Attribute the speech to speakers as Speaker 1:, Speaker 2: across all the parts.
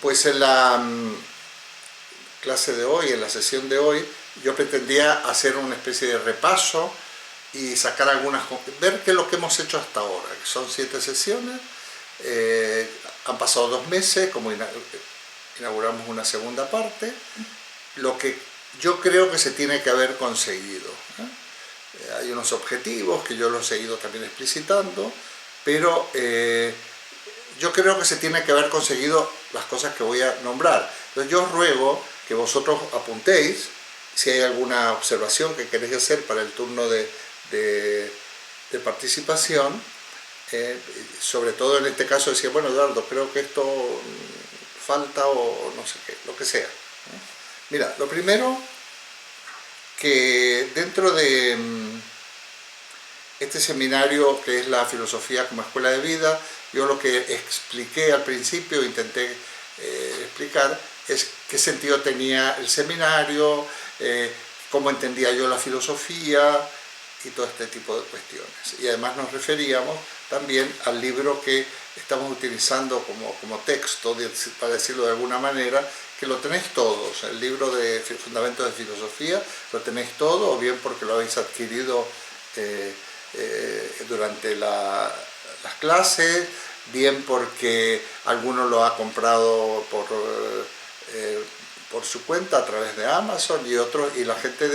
Speaker 1: Pues en la clase de hoy, en la sesión de hoy, yo pretendía hacer una especie de repaso y sacar ver qué es lo que hemos hecho hasta ahora, que son 7 sesiones, han pasado 2 meses, como inauguramos una segunda parte, lo que yo creo que se tiene que haber conseguido. Hay unos objetivos que yo los he ido también explicitando, pero yo creo que se tiene que haber conseguido las cosas que voy a nombrar. Entonces yo os ruego que vosotros apuntéis, si hay alguna observación que queréis hacer para el turno de participación, sobre todo en este caso decir, bueno, Eduardo, creo que esto falta o no sé qué, lo que sea. Mira, lo primero, que dentro de este seminario que es la filosofía como escuela de vida, yo lo que expliqué al principio, intenté explicar, es qué sentido tenía el seminario, cómo entendía yo la filosofía y todo este tipo de cuestiones. Y además nos referíamos también al libro que estamos utilizando como texto, para decirlo de alguna manera, que lo tenéis todos, el libro de Fundamentos de Filosofía, lo tenéis todo, o bien porque lo habéis adquirido durante las clases, bien porque alguno lo ha comprado por su cuenta a través de Amazon y otros, y la gente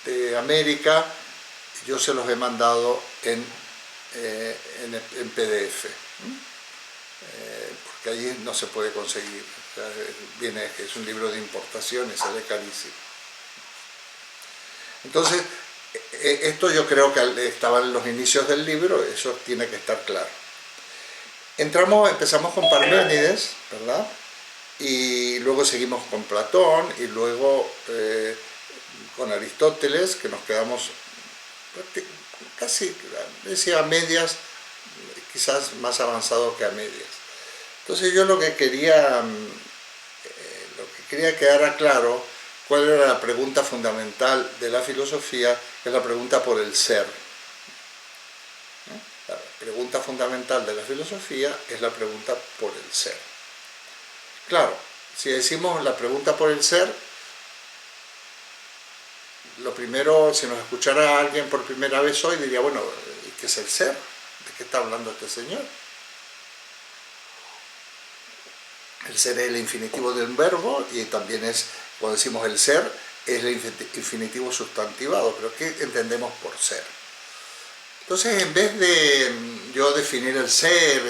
Speaker 1: de América yo se los he mandado en PDF, porque allí no se puede conseguir, o sea, es un libro de importación y sale carísimo. Entonces, esto yo creo que estaba en los inicios del libro, eso tiene que estar claro. Empezamos con Parménides, ¿verdad? Y luego seguimos con Platón y luego con Aristóteles, que nos quedamos casi, decía, a medias, quizás más avanzado que a medias. Entonces yo lo que quería quedara claro cuál era la pregunta fundamental de la filosofía, que es la pregunta por el ser. La pregunta fundamental de la filosofía es la pregunta por el ser. Claro, si decimos la pregunta por el ser, lo primero, si nos escuchara alguien por primera vez hoy, diría, bueno, ¿qué es el ser? ¿De qué está hablando este señor? El ser es el infinitivo de un verbo y también es, cuando decimos el ser, es el infinitivo sustantivado, pero ¿qué entendemos por ser? Entonces, en vez de yo definir el ser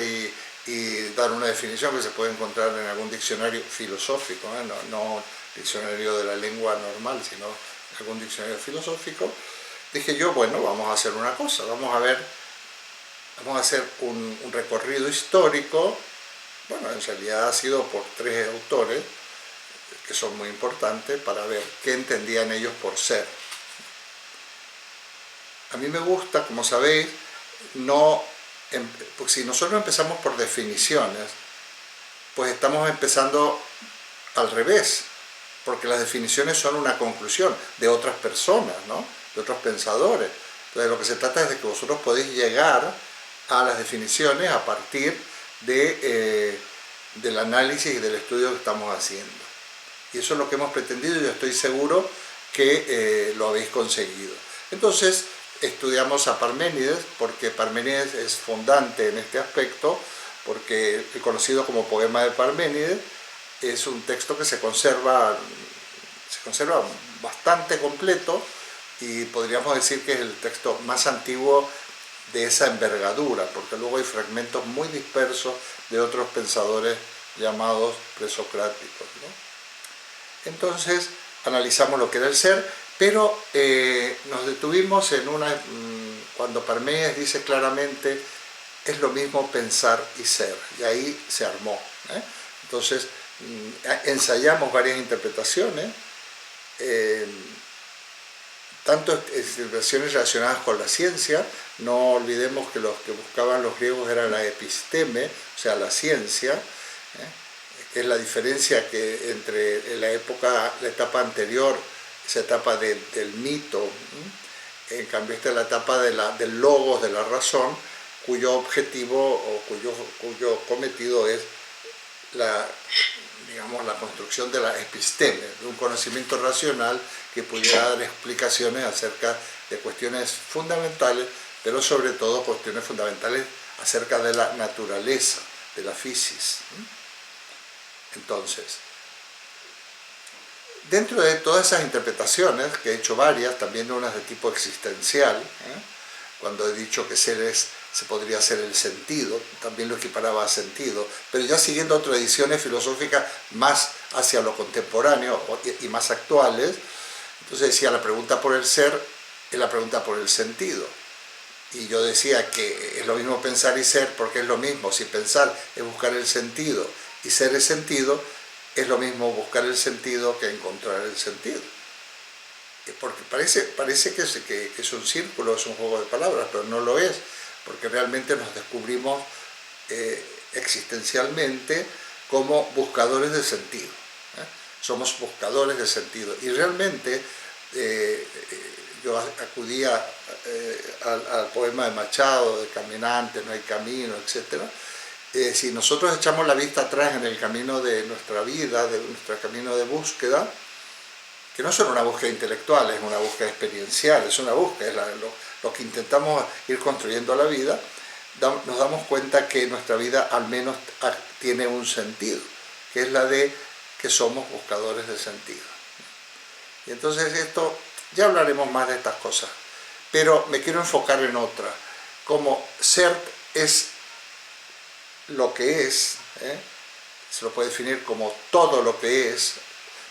Speaker 1: y dar una definición que se puede encontrar en algún diccionario filosófico, no diccionario de la lengua normal, sino algún diccionario filosófico, dije yo, bueno, vamos a hacer una cosa, vamos a hacer un recorrido histórico. Bueno, en realidad ha sido por 3 autores que son muy importantes para ver qué entendían ellos por ser. A mí me gusta, como sabéis, porque si nosotros empezamos por definiciones, pues estamos empezando al revés, porque las definiciones son una conclusión de otras personas, ¿no? De otros pensadores. Entonces lo que se trata es de que vosotros podéis llegar a las definiciones a partir del análisis y del estudio que estamos haciendo. Y eso es lo que hemos pretendido y yo estoy seguro que lo habéis conseguido. Entonces estudiamos a Parménides, porque Parménides es fundante en este aspecto, porque el conocido como Poema de Parménides es un texto que se conserva bastante completo y podríamos decir que es el texto más antiguo de esa envergadura, porque luego hay fragmentos muy dispersos de otros pensadores llamados presocráticos, ¿no? Entonces analizamos lo que era el ser, pero nos detuvimos en cuando Parménides dice claramente es lo mismo pensar y ser, y ahí se armó, ¿eh? Entonces ensayamos varias interpretaciones, tanto interpretaciones relacionadas con la ciencia. No olvidemos que los que buscaban los griegos era la episteme, o sea, la ciencia, que es la diferencia que entre la etapa anterior, esa etapa del mito, en cambio esta es la etapa del logos, de la razón, cuyo objetivo o cuyo cometido es digamos, la construcción de la episteme, de un conocimiento racional que pudiera dar explicaciones acerca de cuestiones fundamentales, pero sobre todo cuestiones fundamentales acerca de la naturaleza, de la physis. Entonces, dentro de todas esas interpretaciones, que he hecho varias, también unas de tipo existencial, cuando he dicho que se podría ser el sentido, también lo equiparaba a sentido, pero ya siguiendo tradiciones filosóficas más hacia lo contemporáneo y más actuales, entonces decía, la pregunta por el ser es la pregunta por el sentido. Y yo decía que es lo mismo pensar y ser, porque es lo mismo, si pensar es buscar el sentido y ser es sentido, es lo mismo buscar el sentido que encontrar el sentido. Porque parece que es un círculo, es un juego de palabras, pero no lo es, porque realmente nos descubrimos existencialmente como buscadores de sentido. Somos buscadores de sentido. Y realmente yo acudía al poema de Machado, de Caminantes, no hay camino, etc. Si nosotros echamos la vista atrás en el camino de nuestra vida, de nuestro camino de búsqueda, que no es solo una búsqueda intelectual, es una búsqueda experiencial, es una búsqueda, es lo que intentamos ir construyendo la vida, nos damos cuenta que nuestra vida al menos tiene un sentido, que es la de que somos buscadores de sentido. Y entonces esto, ya hablaremos más de estas cosas, pero me quiero enfocar en otra, como ser es lo que es, se lo puede definir como todo lo que es,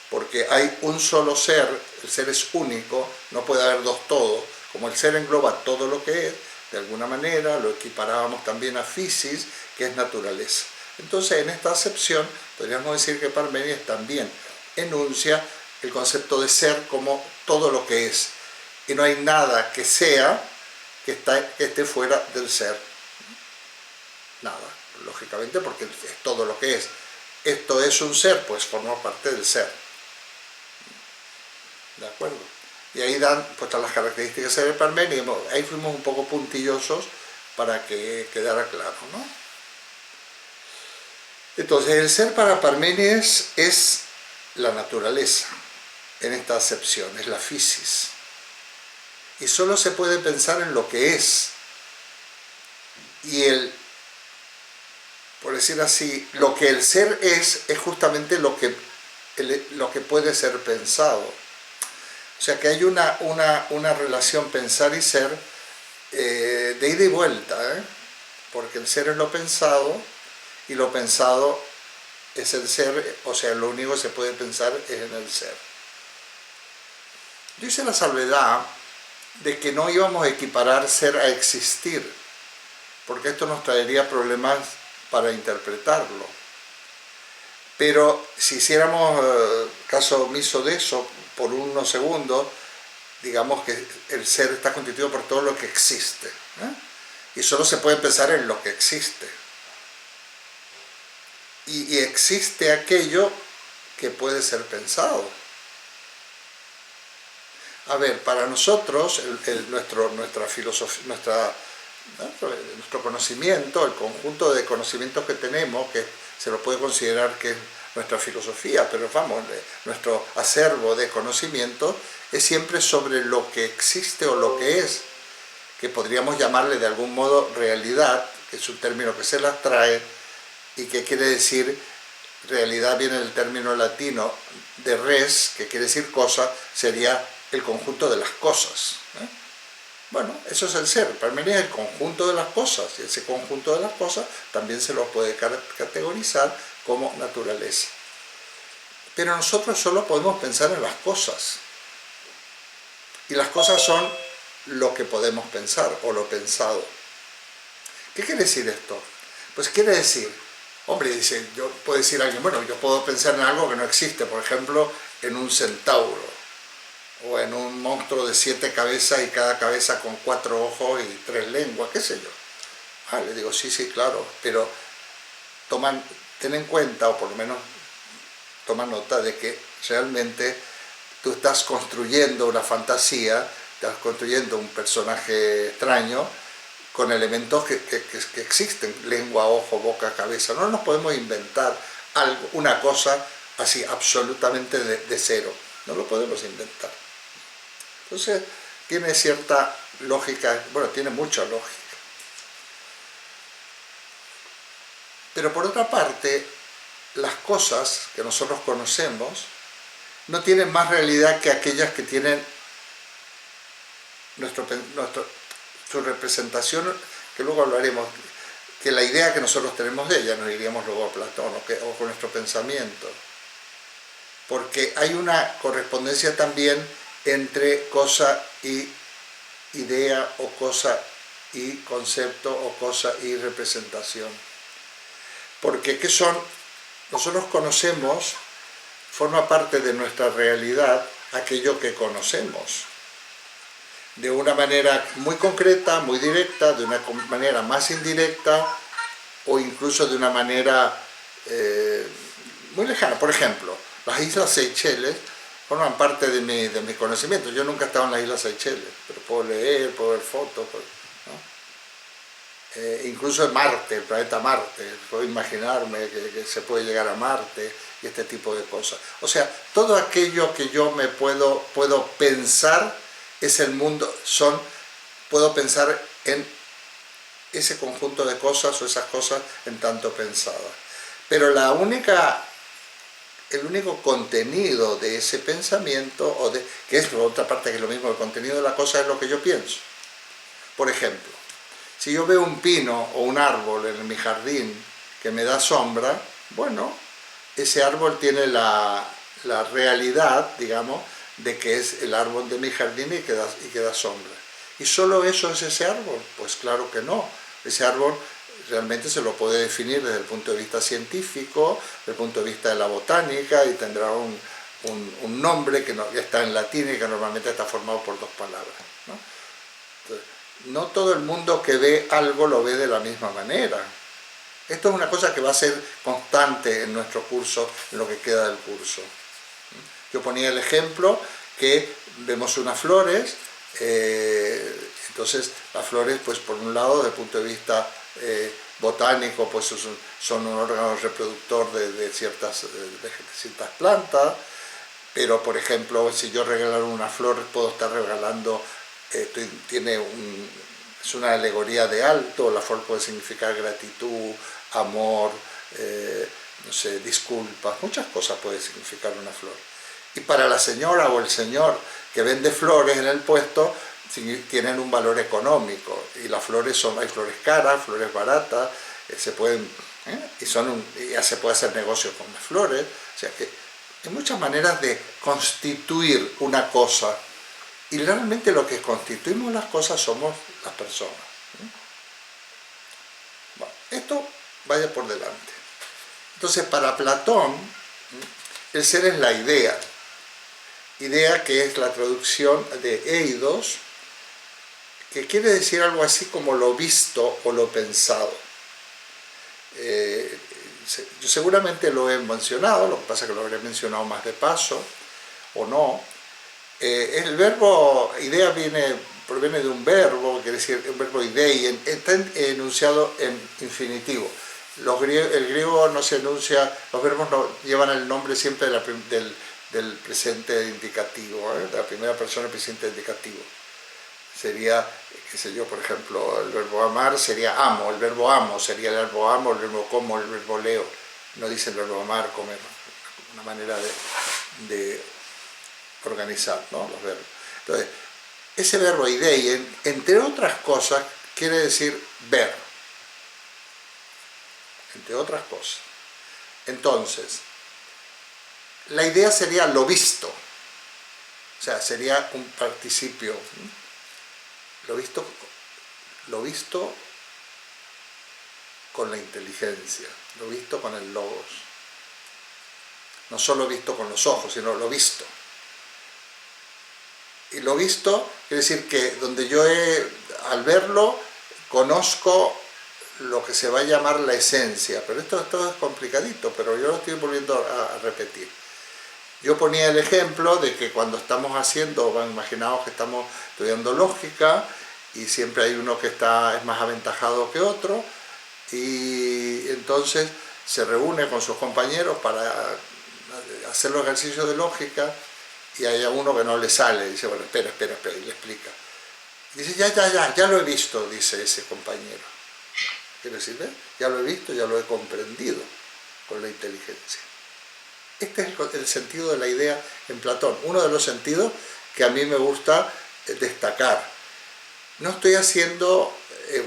Speaker 1: porque hay un solo ser, el ser es único, no puede haber dos todos, como el ser engloba todo lo que es, de alguna manera lo equiparábamos también a physis, que es naturaleza. Entonces, en esta acepción, podríamos decir que Parménides también enuncia el concepto de ser como todo lo que es, y no hay nada que sea que esté fuera del ser. Nada, lógicamente, porque es todo lo que es. Esto es un ser, pues forma parte del ser. ¿De acuerdo? Y ahí dan pues las características de Parménides, ahí fuimos un poco puntillosos para que quedara claro, ¿no? Entonces, el ser para Parménides es la naturaleza, en esta acepción, es la physis. Y solo se puede pensar en lo que es. Y por decir así, lo que el ser es justamente lo que puede ser pensado. O sea que hay una relación pensar y ser de ida y vuelta, porque el ser es lo pensado y lo pensado es el ser, o sea, lo único que se puede pensar es en el ser. Yo hice la salvedad de que no íbamos a equiparar ser a existir, porque esto nos traería problemas para interpretarlo. Pero si hiciéramos caso omiso de eso, por unos segundos, digamos que el ser está constituido por todo lo que existe, y solo se puede pensar en lo que existe. Y existe aquello que puede ser pensado. A ver, para nosotros, nuestra filosofía, nuestro conocimiento, el conjunto de conocimientos que tenemos, que se lo puede considerar que es nuestra filosofía, pero vamos, nuestro acervo de conocimiento es siempre sobre lo que existe o lo que es, que podríamos llamarle de algún modo realidad, que es un término que se las trae y que quiere decir, realidad viene del término latino de res, que quiere decir cosa, sería el conjunto de las cosas. Bueno, eso es el ser. Parménides es el conjunto de las cosas, y ese conjunto de las cosas también se lo puede categorizar como naturaleza. Pero nosotros solo podemos pensar en las cosas. Y las cosas son lo que podemos pensar, o lo pensado. ¿Qué quiere decir esto? Pues quiere decir, hombre, puede decir alguien, bueno, yo puedo pensar en algo que no existe, por ejemplo, en un centauro, o en un monstruo de 7 cabezas y cada cabeza con 4 ojos y 3 lenguas, qué sé yo. Le digo, sí, claro, pero ten en cuenta, o por lo menos toma nota de que realmente tú estás construyendo una fantasía, estás construyendo un personaje extraño con elementos que existen, lengua, ojo, boca, cabeza. No nos podemos inventar algo, una cosa así absolutamente de cero. No lo podemos inventar. Entonces, tiene cierta lógica, bueno, tiene mucha lógica. Pero por otra parte, las cosas que nosotros conocemos no tienen más realidad que aquellas que tienen su representación, que luego hablaremos, que la idea que nosotros tenemos de ella, nos iríamos luego a Platón, o con nuestro pensamiento. Porque hay una correspondencia también entre cosa y idea, o cosa y concepto, o cosa y representación. Porque ¿qué son? Nosotros conocemos, forma parte de nuestra realidad aquello que conocemos. De una manera muy concreta, muy directa, de una manera más indirecta, o incluso de una manera muy lejana. Por ejemplo, las Islas Seychelles forman parte de mi conocimiento. Yo nunca he estado en las Islas Seychelles, pero puedo leer, puedo ver fotos, ¿no? Incluso en Marte, el planeta Marte, puedo imaginarme que se puede llegar a Marte y este tipo de cosas. O sea, todo aquello que yo me puedo pensar es el mundo, puedo pensar en ese conjunto de cosas o esas cosas en tanto pensadas. Pero el único contenido de ese pensamiento, que es por otra parte que es lo mismo, el contenido de la cosa es lo que yo pienso. Por ejemplo, si yo veo un pino o un árbol en mi jardín que me da sombra, bueno, ese árbol tiene la realidad, digamos, de que es el árbol de mi jardín y que da sombra. ¿Y solo eso es ese árbol? Pues claro que no. Ese árbol realmente se lo puede definir desde el punto de vista científico, desde el punto de vista de la botánica, y tendrá un nombre que está en latín y que normalmente está formado por dos palabras, ¿no? Entonces, no todo el mundo que ve algo lo ve de la misma manera. Esto es una cosa que va a ser constante en nuestro curso, en lo que queda del curso. Yo ponía el ejemplo que vemos unas flores, entonces las flores, pues por un lado, desde el punto de vista botánico, pues son un órgano reproductor de ciertas plantas, pero por ejemplo, si yo regalo una flor, puedo estar regalando, es una alegoría de alto, la flor puede significar gratitud, amor, no sé, disculpas, muchas cosas puede significar una flor. Y para la señora o el señor que vende flores en el puesto, tienen un valor económico, y las flores hay flores caras, flores baratas, y ya se puede hacer negocio con las flores. O sea que hay muchas maneras de constituir una cosa, y realmente lo que constituimos las cosas somos las personas. Bueno, esto vaya por delante. Entonces, para Platón, el ser es la idea que es la traducción de eidos, que quiere decir algo así como lo visto o lo pensado. Yo seguramente lo he mencionado, lo que pasa es que lo habré mencionado más de paso, o no. El verbo idea proviene de un verbo, quiere decir un verbo idei, está enunciado en infinitivo. El griego no se enuncia, los verbos no llevan el nombre siempre del presente indicativo, de la primera persona del presente indicativo. Sería, qué sé yo, por ejemplo, el verbo amar sería amo, el verbo amo sería el verbo amo, el verbo como, el verbo leo. No dice el verbo amar, comer, una manera de organizar, ¿no?, los verbos. Entonces, ese verbo idei, entre otras cosas, quiere decir ver, entre otras cosas. Entonces, la idea sería lo visto, o sea, sería un participio, lo visto con la inteligencia, lo visto con el logos, no solo visto con los ojos, sino lo visto. Y lo visto quiere decir que donde yo al verlo, conozco lo que se va a llamar la esencia, pero esto es complicadito, pero yo lo estoy volviendo a repetir. Yo ponía el ejemplo de que cuando estamos imaginaos que estamos estudiando lógica, y siempre hay uno que es más aventajado que otro, y entonces se reúne con sus compañeros para hacer los ejercicios de lógica y hay uno que no le sale, dice, bueno, espera, y le explica. Dice, ya lo he visto, dice ese compañero. Quiere decir, ¿ves? Ya lo he visto, ya lo he comprendido con la inteligencia. Este es el sentido de la idea en Platón, uno de los sentidos que a mí me gusta destacar. No estoy haciendo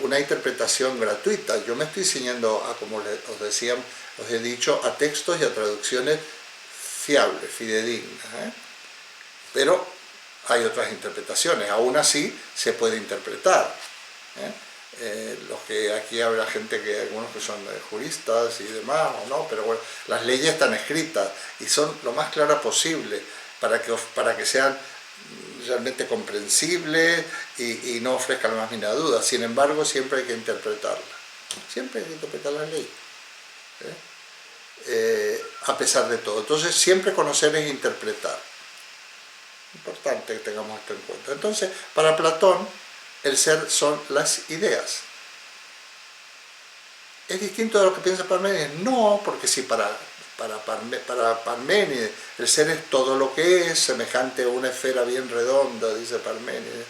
Speaker 1: una interpretación gratuita, yo me estoy ciñendo a, como os he dicho, a textos y a traducciones fiables, fidedignas, pero hay otras interpretaciones, aún así se puede interpretar. Los que aquí habrá gente que algunos que son juristas y demás o no, pero bueno, las leyes están escritas y son lo más claras posible para que sean realmente comprensibles y no ofrezcan la más mínima duda. Sin embargo, siempre hay que interpretarla, siempre hay que interpretar las leyes, a pesar de todo. Entonces, siempre conocer es interpretar. Importante que tengamos esto en cuenta. Entonces, para Platón, el ser son las ideas. ¿Es distinto de lo que piensa Parménides? No, porque si para Parménides el ser es todo lo que es, semejante a una esfera bien redonda, dice Parménides.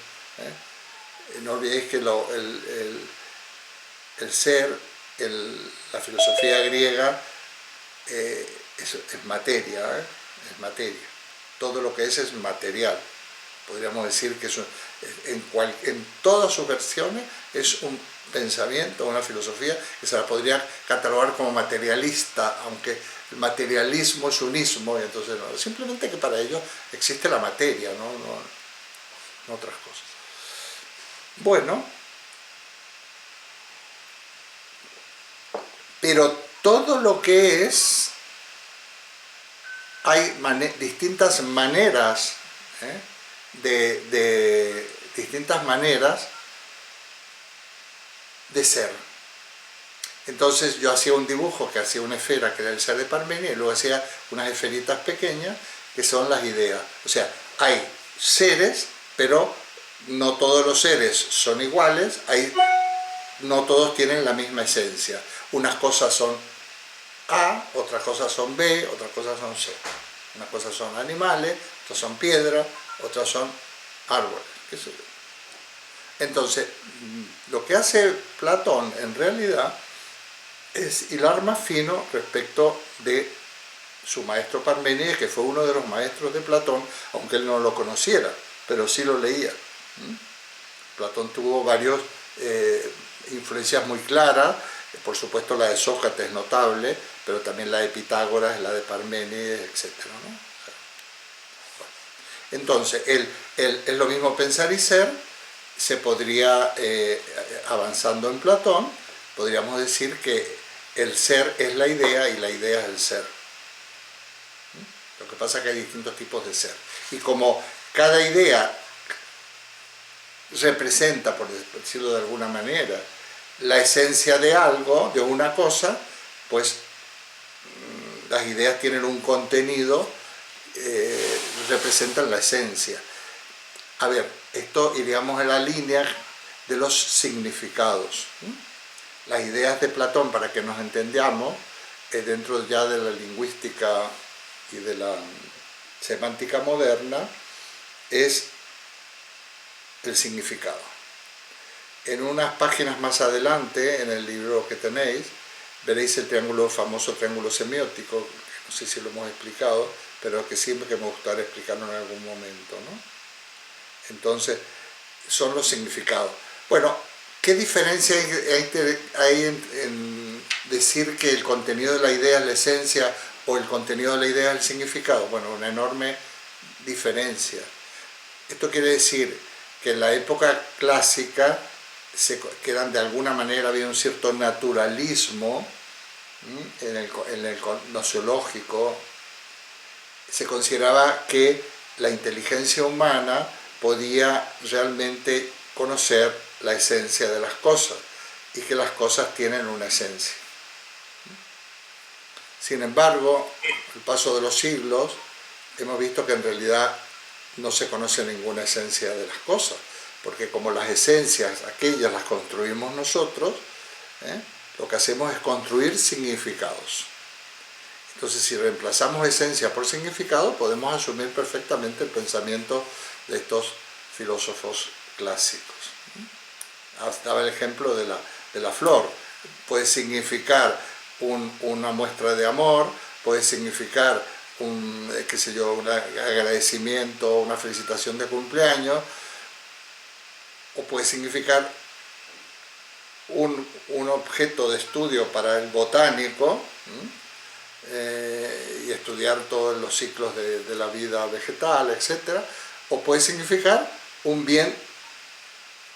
Speaker 1: No olvidéis que el ser, la filosofía griega, es materia, es materia. Todo lo que es material. Podríamos decir que en todas sus versiones es un pensamiento, una filosofía que se la podría catalogar como materialista, aunque el materialismo es un ismo, y entonces no, simplemente que para ellos existe la materia, no otras cosas. Bueno, pero todo lo que es, hay distintas maneras, distintas maneras de ser. Entonces yo hacía un dibujo que hacía una esfera que era el ser de Parménides y luego hacía unas esferitas pequeñas que son las ideas. O sea, hay seres, pero no todos los seres son iguales, no todos tienen la misma esencia. Unas cosas son A, otras cosas son B, otras cosas son C. Unas cosas son animales, otras son piedras, otras son árboles, qué sé yo. Entonces, lo que hace Platón en realidad es hilar más fino respecto de su maestro Parménides, que fue uno de los maestros de Platón, aunque él no lo conociera, pero sí lo leía. Platón tuvo varias influencias muy claras, por supuesto la de Sócrates es notable, pero también la de Pitágoras, la de Parménides, etc., ¿no? Entonces, es lo mismo pensar y ser. Se podría, avanzando en Platón, podríamos decir que el ser es la idea y la idea es el ser. Lo que pasa es que hay distintos tipos de ser. Y como cada idea representa, por decirlo de alguna manera, la esencia de algo, de una cosa, pues las ideas tienen un contenido, representan la esencia. A ver, esto iríamos en la línea de los significados. Las ideas de Platón, para que nos entendamos, dentro ya de la lingüística y de la semántica moderna, es el significado. En unas páginas más adelante, en el libro que tenéis, veréis el famoso triángulo semiótico, que no sé si lo hemos explicado, pero que siempre que me gustaría explicarlo en algún momento, ¿no? Entonces, son los significados. Bueno, ¿qué diferencia hay en decir que el contenido de la idea es la esencia o el contenido de la idea es el significado? Bueno, una enorme diferencia. Esto quiere decir que en la época clásica, que eran de alguna manera, había un cierto naturalismo en el gnoseológico. Se consideraba que la inteligencia humana podía realmente conocer la esencia de las cosas y que las cosas tienen una esencia. Sin embargo, al paso de los siglos, hemos visto que en realidad no se conoce ninguna esencia de las cosas, porque como las esencias, aquellas las construimos nosotros, Lo que hacemos es construir significados. Entonces, si reemplazamos esencia por significado, podemos asumir perfectamente el pensamiento de estos filósofos clásicos. Daba el ejemplo de la flor. Puede significar una muestra de amor, puede significar un agradecimiento, una felicitación de cumpleaños, o puede significar un objeto de estudio para el botánico, y estudiar todos los ciclos de la vida vegetal, etc. O puede significar un bien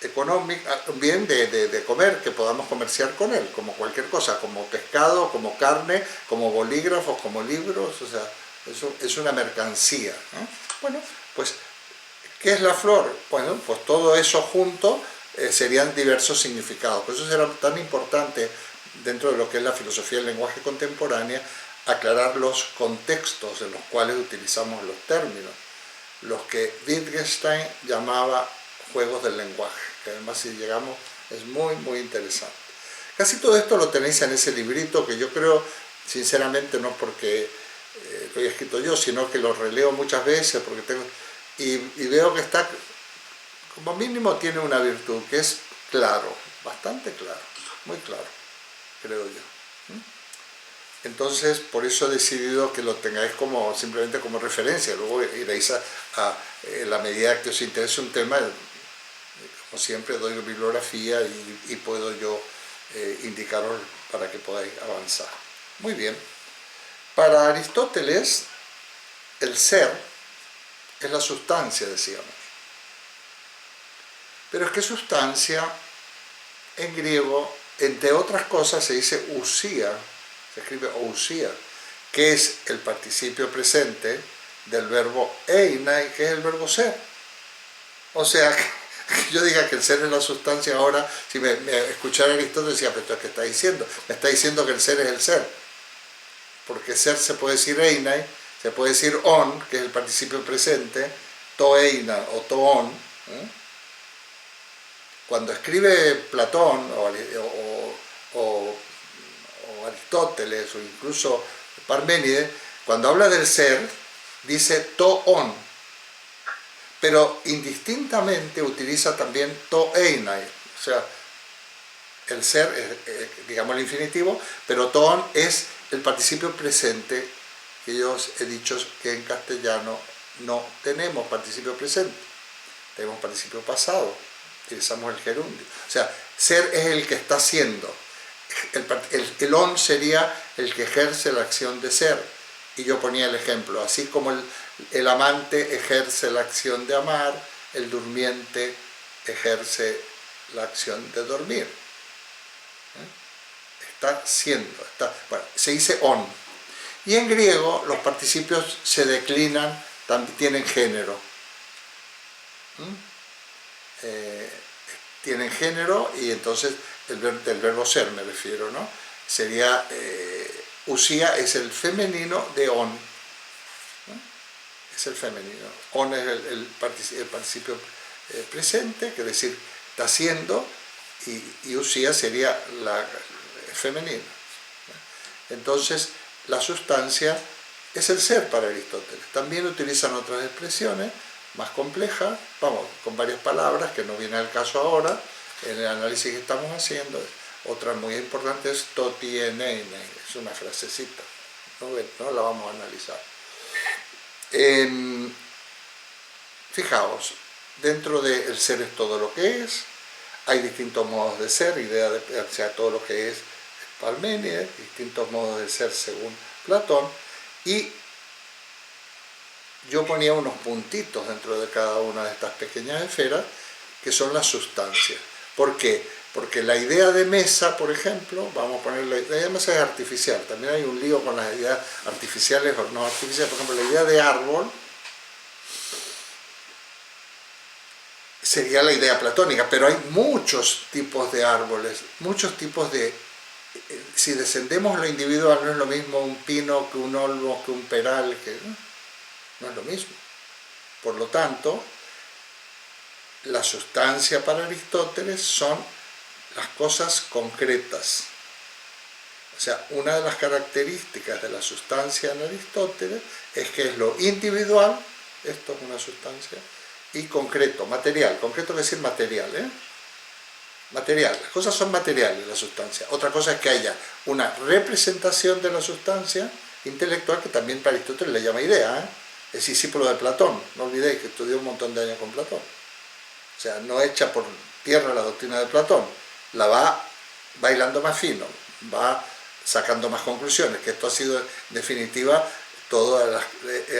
Speaker 1: económico, un bien de comer, que podamos comerciar con él, como cualquier cosa, como pescado, como carne, como bolígrafos, como libros, o sea, eso es una mercancía, ¿no? Bueno, pues, ¿qué es la flor? Bueno, pues todo eso junto serían diversos significados. Por eso será tan importante, dentro de lo que es la filosofía del lenguaje contemporánea, aclarar los contextos en los cuales utilizamos los términos, los que Wittgenstein llamaba juegos del lenguaje, que además, si llegamos, es muy, muy interesante. Casi todo esto lo tenéis en ese librito, que yo creo, sinceramente, no porque lo he escrito yo, sino que lo releo muchas veces, porque tengo, y veo que está, como mínimo, tiene una virtud, que es claro, bastante claro, muy claro, creo yo. Entonces, por eso he decidido que lo tengáis simplemente como referencia. Luego iréis a la medida que os interese un tema, como siempre doy bibliografía y puedo yo indicaros para que podáis avanzar. Muy bien. Para Aristóteles, el ser es la sustancia, decíamos. Pero es que sustancia, en griego, entre otras cosas, se dice usía, se escribe ousia, que es el participio presente del verbo einai, que es el verbo ser. O sea, que yo diga que el ser es la sustancia ahora, si me escuchara Aristóteles, decía, pero ¿qué está diciendo? Me está diciendo que el ser es el ser. Porque ser se puede decir einai, se puede decir on, que es el participio presente, to eina o to on. Cuando escribe Platón o Aristóteles o incluso Parménides, cuando habla del ser, dice to on, pero indistintamente utiliza también to einai, o sea, el ser es, digamos, el infinitivo, pero to on es el participio presente, que yo os he dicho que en castellano no tenemos participio presente, tenemos participio pasado, utilizamos el gerundio. O sea, ser es el que está haciendo. El on sería el que ejerce la acción de ser. Y yo ponía el ejemplo, así como el amante ejerce la acción de amar, el durmiente ejerce la acción de dormir. Está siendo, bueno, se dice on. Y en griego los participios se declinan, también tienen género. Tienen género, y entonces del verbo ser me refiero, ¿no? Sería, usía es el femenino de on, ¿no? Es el femenino. On es el participio presente, que es decir, está haciendo, y usía sería el femenino. Entonces, la sustancia es el ser para Aristóteles. También utilizan otras expresiones más complejas, vamos, con varias palabras, que no viene al caso ahora, en el análisis que estamos haciendo. Otra muy importante es totieneine, es una frasecita, no la vamos a analizar. Fijaos, dentro de el ser es todo lo que es, hay distintos modos de ser, o sea, todo lo que es Parménides, distintos modos de ser según Platón, y yo ponía unos puntitos dentro de cada una de estas pequeñas esferas, que son las sustancias. ¿Por qué? Porque la idea de mesa, por ejemplo, vamos a poner la idea de mesa es artificial, también hay un lío con las ideas artificiales o no artificiales. Por ejemplo, la idea de árbol sería la idea platónica, pero hay muchos tipos de árboles, muchos tipos de... Si descendemos lo individual, no es lo mismo un pino que un olmo, que un peral, no es lo mismo. Por lo tanto, la sustancia para Aristóteles son las cosas concretas, O sea, una de las características de la sustancia en Aristóteles es que es lo individual, esto es una sustancia, y concreto, material. Concreto quiere decir material, ¿eh? Material. Las cosas son materiales, la sustancia. Otra cosa es que haya una representación de la sustancia intelectual, que también para Aristóteles le llama idea, ¿eh? Es discípulo de Platón. No olvidéis que estudió un montón de años con Platón. O sea, no echa por tierra la doctrina de Platón, la va bailando más fino, va sacando más conclusiones, que esto ha sido, en definitiva,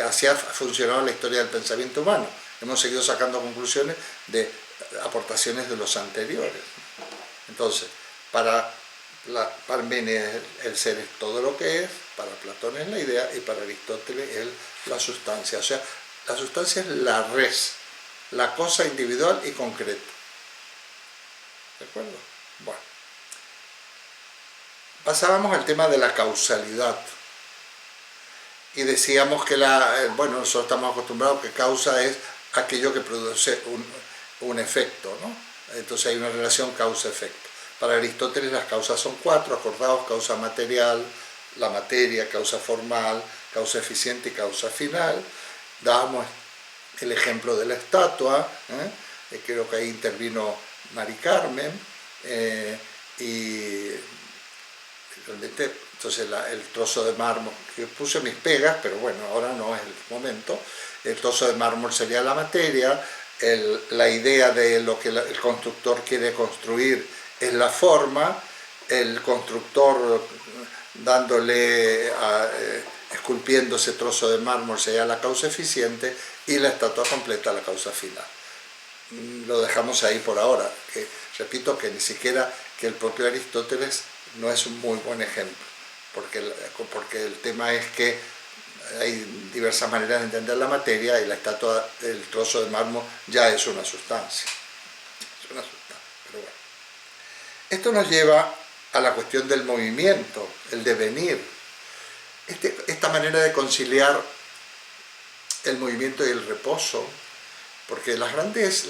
Speaker 1: así ha funcionado la historia del pensamiento humano. Hemos seguido sacando conclusiones de aportaciones de los anteriores. Entonces, para Parménides el ser es todo lo que es, para Platón es la idea y para Aristóteles es la sustancia. O sea, la sustancia es la res, la cosa individual y concreta. ¿De acuerdo? Bueno. Pasábamos al tema de la causalidad. Y decíamos que bueno, nosotros estamos acostumbrados que causa es aquello que produce un efecto, ¿no? Entonces hay una relación causa-efecto. Para Aristóteles las causas son 4, acordados: causa material, la materia, causa formal, causa eficiente y causa final. Dábamos el ejemplo de la estatua, creo que ahí intervino Mari Carmen, y realmente, entonces el trozo de mármol, que puse mis pegas, pero bueno, ahora no es el momento. El trozo de mármol sería la materia, la idea de lo que el constructor quiere construir es la forma, el constructor esculpiendo ese trozo de mármol sería la causa eficiente, y la estatua completa la causa final. Lo dejamos ahí por ahora, que repito que ni siquiera que el propio Aristóteles no es un muy buen ejemplo, porque el tema es que hay diversas maneras de entender la materia, y la estatua, el trozo de mármol, ya es una sustancia. Es una sustancia, pero bueno. Esto nos lleva a la cuestión del movimiento, el devenir. Esta manera de conciliar el movimiento y el reposo, porque las grandes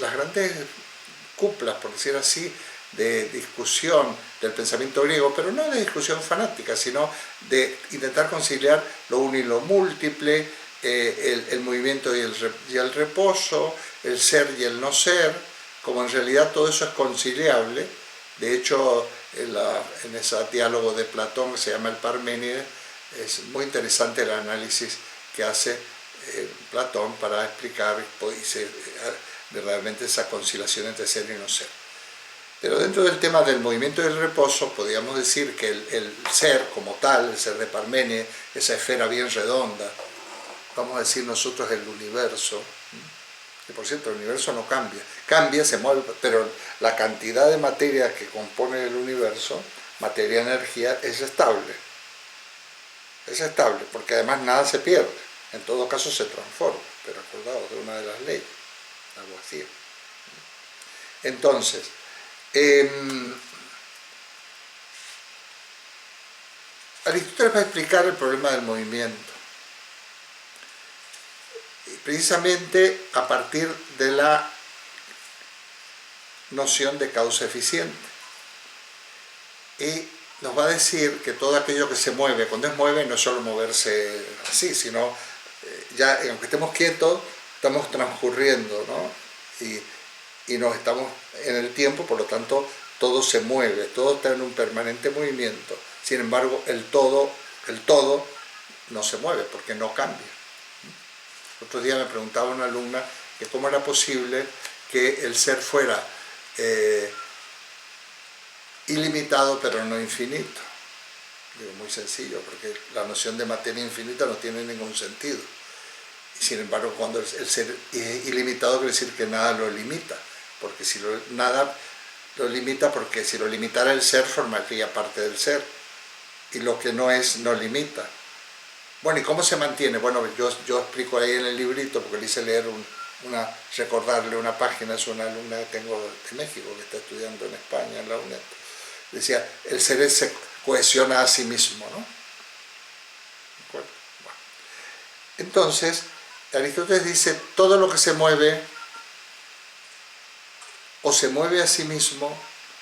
Speaker 1: cuplas, por decir así, de discusión del pensamiento griego, pero no de discusión fanática, sino de intentar conciliar lo uno y lo múltiple, el movimiento y el reposo, el ser y el no ser, como en realidad todo eso es conciliable. De hecho, en ese diálogo de Platón, que se llama el Parménides, es muy interesante el análisis que hace Platón para explicar verdaderamente esa conciliación entre ser y no ser. Pero dentro del tema del movimiento y el reposo, podríamos decir que el ser como tal, el ser de Parménides, esa esfera bien redonda, vamos a decir nosotros el universo, que por cierto el universo no cambia, se mueve, pero la cantidad de materia que compone el universo, materia-energía, es estable, porque además nada se pierde, en todo caso se transforma, pero acordados de una de las leyes, algo así. Entonces, Aristóteles va a explicar el problema del movimiento, precisamente a partir de la noción de causa eficiente, y nos va a decir que todo aquello que se mueve, cuando es mueve, no es solo moverse así, sino ya aunque estemos quietos, estamos transcurriendo, ¿no? Y nos estamos en el tiempo, por lo tanto todo se mueve, todo está en un permanente movimiento. Sin embargo, el todo no se mueve porque no cambia. Otro día me preguntaba una alumna que cómo era posible que el ser fuera ilimitado pero no infinito. Digo, muy sencillo, porque la noción de materia infinita no tiene ningún sentido. Y sin embargo, cuando el ser es ilimitado, quiere decir que nada lo limita, porque si nada lo limita, porque si lo limitara el ser, formaría parte del ser, y lo que no es, no limita. Bueno, ¿y cómo se mantiene? Bueno, yo explico ahí en el librito, porque le hice leer recordarle una página, es una alumna que tengo de México, que está estudiando en España, en la UNED. Decía, el ser se cohesiona a sí mismo, ¿no? ¿De acuerdo? Bueno. Entonces, Aristóteles dice, todo lo que se mueve, o se mueve a sí mismo,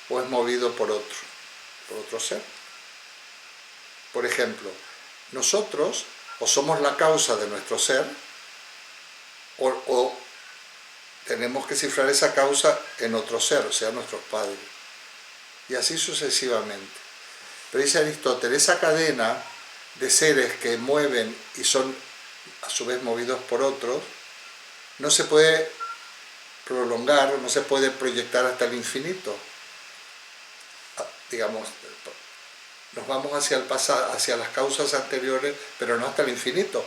Speaker 1: o es movido por otro ser. Por ejemplo, nosotros o somos la causa de nuestro ser, o tenemos que cifrar esa causa en otro ser, o sea, nuestros padres. Y así sucesivamente. Pero dice Aristóteles, esa cadena de seres que mueven y son a su vez movidos por otros, no se puede prolongar, no se puede proyectar hasta el infinito. Digamos, nos vamos hacia el pasado, hacia las causas anteriores, pero no hasta el infinito,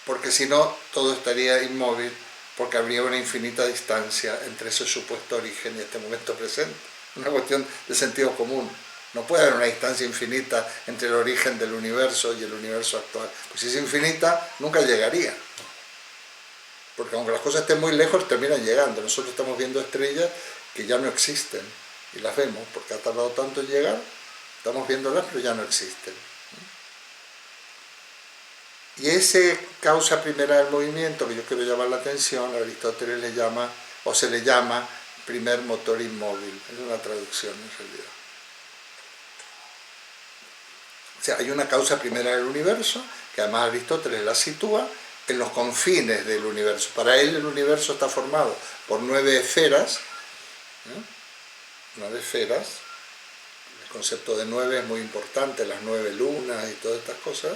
Speaker 1: porque si no todo estaría inmóvil, porque habría una infinita distancia entre ese supuesto origen y este momento presente. Una cuestión de sentido común. No puede haber una distancia infinita entre el origen del universo y el universo actual. Pues si es infinita, nunca llegaría. Porque aunque las cosas estén muy lejos, terminan llegando. Nosotros estamos viendo estrellas que ya no existen y las vemos, porque ha tardado tanto en llegar, estamos viéndolas, pero ya no existen. Y ese causa primera del movimiento, que yo quiero llamar la atención, a Aristóteles le llama, o se le llama, primer motor inmóvil. Es una traducción en realidad. O sea, hay una causa primera del universo, que además Aristóteles la sitúa en los confines del universo. Para él el universo está formado por 9 esferas, 9 esferas. El concepto de 9 es muy importante, las 9 lunas y todas estas cosas.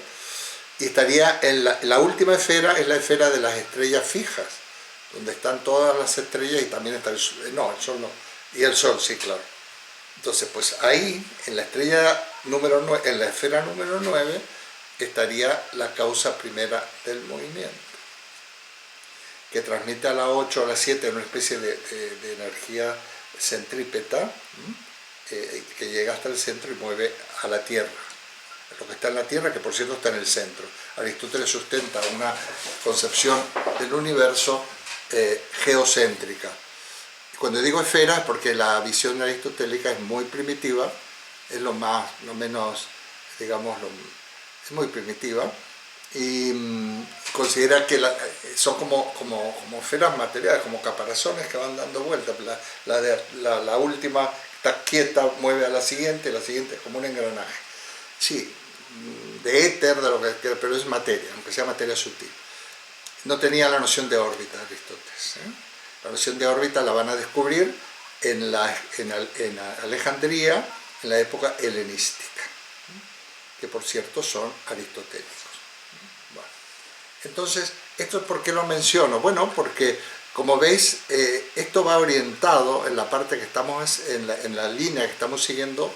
Speaker 1: Y estaría en la última esfera, es la esfera de las estrellas fijas, donde están todas las estrellas y también está el sol. No, el sol no. Y el sol, sí, claro. Entonces, pues ahí, en la estrella número 9, en la esfera número 9, estaría la causa primera del movimiento, que transmite a la 8 o a la 7 una especie de energía centrípeta, que llega hasta el centro y mueve a la Tierra. Lo que está en la Tierra, que por cierto está en el centro. Aristóteles sustenta una concepción del universo geocéntrica. Cuando digo esfera es porque la visión aristotélica es muy primitiva, es lo menos, digamos, es muy primitiva, y considera que son como esferas materiales, como caparazones que van dando vueltas. La última está quieta, mueve a la siguiente es como un engranaje. Sí, de éter, de lo que quiera, pero es materia, aunque sea materia sutil. No tenía la noción de órbita Aristóteles. La noción de órbita la van a descubrir en Alejandría, en la época helenística, que por cierto son aristotélicos. Bueno, entonces, ¿esto por qué lo menciono? Bueno, porque como veis, esto va orientado en la parte que estamos, en la línea que estamos siguiendo,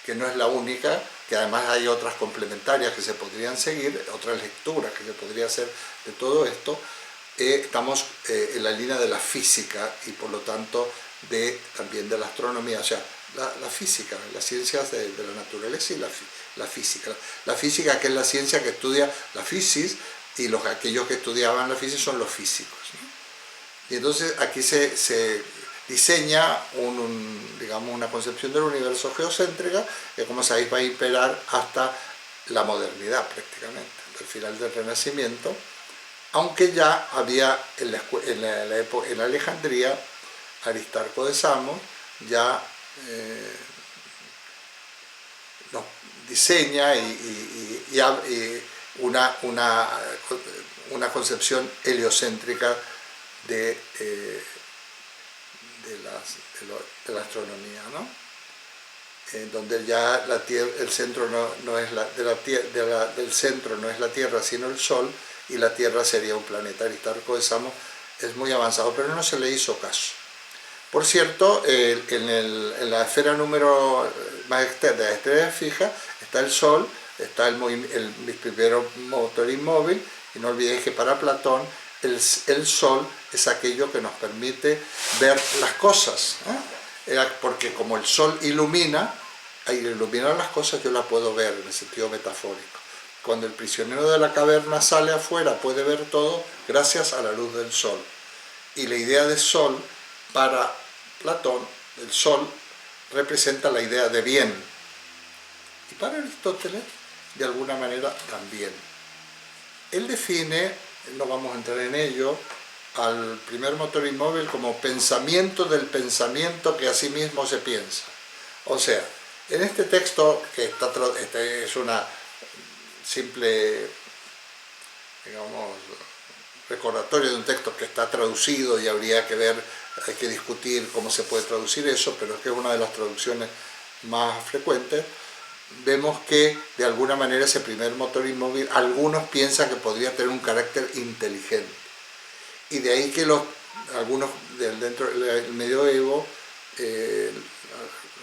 Speaker 1: que no es la única, que además hay otras complementarias que se podrían seguir, otras lecturas que se podría hacer de todo esto. Estamos en la línea de la física y por lo tanto también de la astronomía, o sea, la física, las ciencias de la naturaleza y la física. La física, que es la ciencia que estudia la física, y aquellos que estudiaban la física son los físicos, ¿no? Y entonces aquí se diseña digamos, una concepción del universo geocéntrica que, como sabéis, va a imperar hasta la modernidad prácticamente, hasta el final del Renacimiento, aunque ya había en Alejandría, Aristarco de Samos ya nos diseña una concepción heliocéntrica de la astronomía, ¿no? Donde ya el centro del centro no es la Tierra sino el Sol, y la Tierra sería un planeta. Aristarco de Samos es muy avanzado, pero no se le hizo caso. Por cierto, en la esfera número más externa de la estrella fija está el Sol, está el primero motor inmóvil, y no olvidéis que para Platón el Sol es aquello que nos permite ver las cosas, porque como el Sol ilumina, al iluminar las cosas yo las puedo ver en el sentido metafórico. Cuando el prisionero de la caverna sale afuera puede ver todo gracias a la luz del Sol. Y la idea de Sol para Platón, el Sol representa la idea de bien. Y para Aristóteles, de alguna manera, también. Él define, no vamos a entrar en ello, al primer motor inmóvil como pensamiento del pensamiento que a sí mismo se piensa. O sea, En este texto, que es una simple, digamos, recordatorio de un texto que está traducido y habría que ver, hay que discutir cómo se puede traducir eso, pero es que es una de las traducciones más frecuentes, vemos que de alguna manera ese primer motor inmóvil, algunos piensan que podría tener un carácter inteligente. Y de ahí que algunos dentro del medioevo,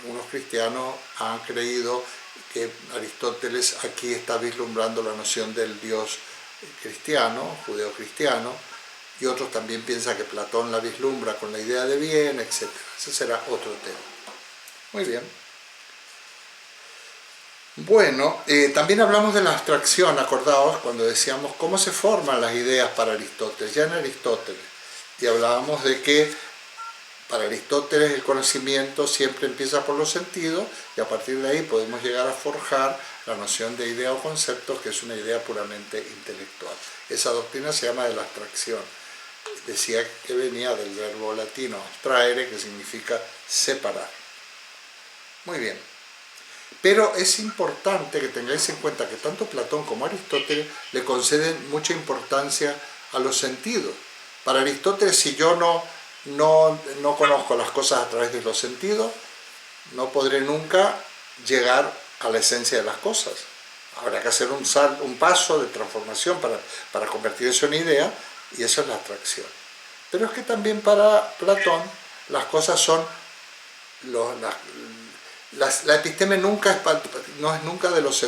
Speaker 1: algunos cristianos han creído que Aristóteles aquí está vislumbrando la noción del Dios cristiano, judeo-cristiano, y otros también piensan que Platón la vislumbra con la idea de bien, etc. Ese será otro tema. Muy bien. Bueno, también hablamos de la abstracción, acordaos, cuando decíamos cómo se forman las ideas para Aristóteles, ya en Aristóteles, y hablábamos de que para Aristóteles el conocimiento siempre empieza por los sentidos y a partir de ahí podemos llegar a forjar la noción de idea o conceptos, que es una idea puramente intelectual. Esa doctrina se llama de la abstracción. Decía que venía del verbo latino abstraere, que significa separar. Muy bien. Pero es importante que tengáis en cuenta que tanto Platón como Aristóteles le conceden mucha importancia a los sentidos. Para Aristóteles, si yo no conozco las cosas a través de los sentidos, no podré nunca llegar a la esencia de las cosas. Habrá que hacer un paso de transformación para convertir eso en idea, y eso es la abstracción. Pero es que también para Platón las cosas son la episteme nunca no es nunca de los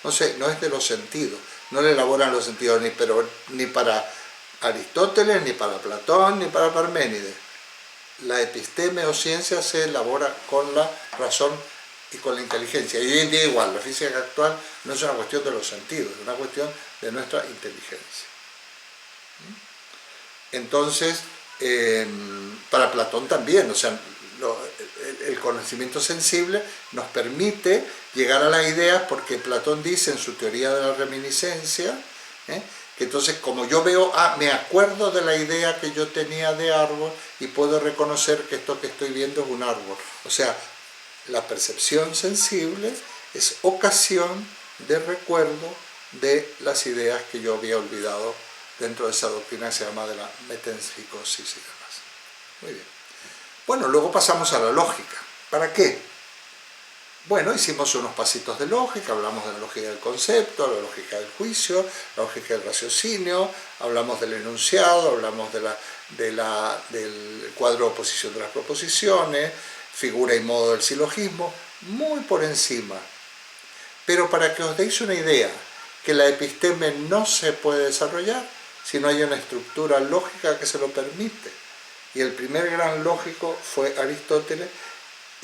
Speaker 1: no es de los sentidos, no le elaboran los sentidos ni para Aristóteles, ni para Platón, ni para Parménides. La episteme o ciencia se elabora con la razón y con la inteligencia. Y hoy en día igual, la física actual no es una cuestión de los sentidos, es una cuestión de nuestra inteligencia. Entonces, para Platón también, o sea, el conocimiento sensible nos permite llegar a las ideas, porque Platón dice en su teoría de la reminiscencia, que entonces como yo veo, me acuerdo de la idea que yo tenía de árbol y puedo reconocer que esto que estoy viendo es un árbol. O sea, la percepción sensible es ocasión de recuerdo de las ideas que yo había olvidado dentro de esa doctrina que se llama de la metempsicosis y demás. Muy bien. Bueno, luego pasamos a la lógica. ¿Para qué? Bueno, hicimos unos pasitos de lógica, hablamos de la lógica del concepto, la lógica del juicio, la lógica del raciocinio, hablamos del enunciado, hablamos del cuadro de oposición de las proposiciones, figura y modo del silogismo, muy por encima. Pero para que os deis una idea, que la episteme no se puede desarrollar si no hay una estructura lógica que se lo permite. Y el primer gran lógico fue Aristóteles,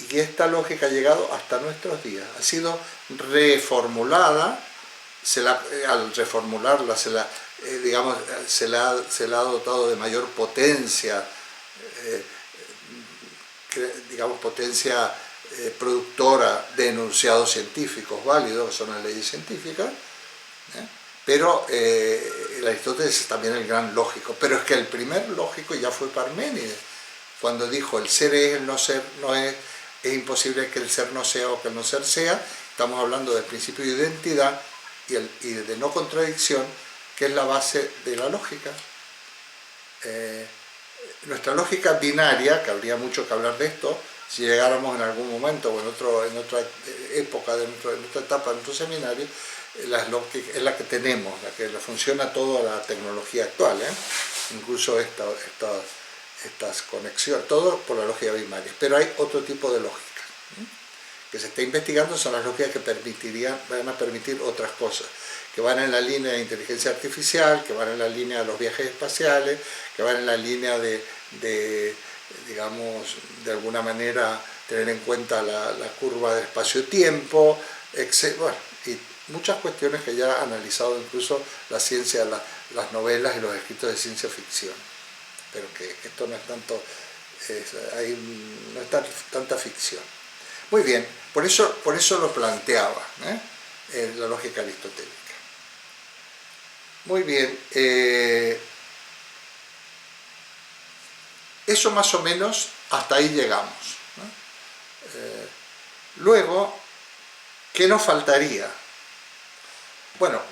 Speaker 1: y esta lógica ha llegado hasta nuestros días. Ha sido reformulada, al reformularla se la ha dotado de mayor potencia, potencia productora de enunciados científicos válidos, que son las leyes científicas, pero el Aristóteles es también el gran lógico. Pero es que el primer lógico ya fue Parménides, cuando dijo el ser es, el no ser no es imposible que el ser no sea o que el no ser sea. Estamos hablando del principio de identidad y de no contradicción, que es la base de la lógica. Nuestra lógica binaria, que habría mucho que hablar de esto, si llegáramos en algún momento o en otra época, en otra etapa de nuestro seminario, es la que tenemos, la que funciona toda la tecnología actual, incluso estas conexiones, todo por la lógica binaria. Pero hay otro tipo de lógica que se está investigando, son las lógicas que van a permitir otras cosas, que van en la línea de inteligencia artificial, que van en la línea de los viajes espaciales, que van en la línea digamos, de alguna manera tener en cuenta la curva de espacio-tiempo, etc. Bueno, y muchas cuestiones que ya ha analizado incluso la ciencia, las novelas y los escritos de ciencia ficción. Pero que esto no es tanto, no es tanta ficción. Muy bien, por eso lo planteaba, la lógica aristotélica. Muy bien, eso más o menos hasta ahí llegamos. Luego ¿Qué nos faltaría? Bueno,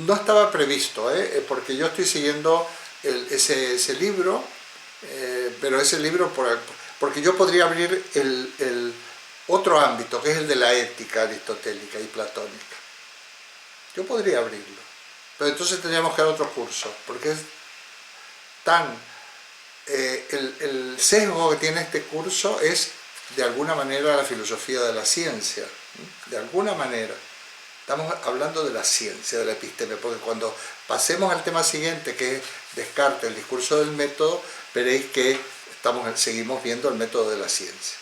Speaker 1: no estaba previsto, porque yo estoy siguiendo ese libro, pero ese libro, porque yo podría abrir el otro ámbito, que es el de la ética aristotélica y platónica. Yo podría abrirlo, pero entonces tendríamos que dar otro curso, porque es tan... el sesgo que tiene este curso es, de alguna manera, la filosofía de la ciencia, de alguna manera. Estamos hablando de la ciencia, de la episteme, porque cuando pasemos al tema siguiente, que es Descartes, el discurso del método, veréis que seguimos viendo el método de la ciencia.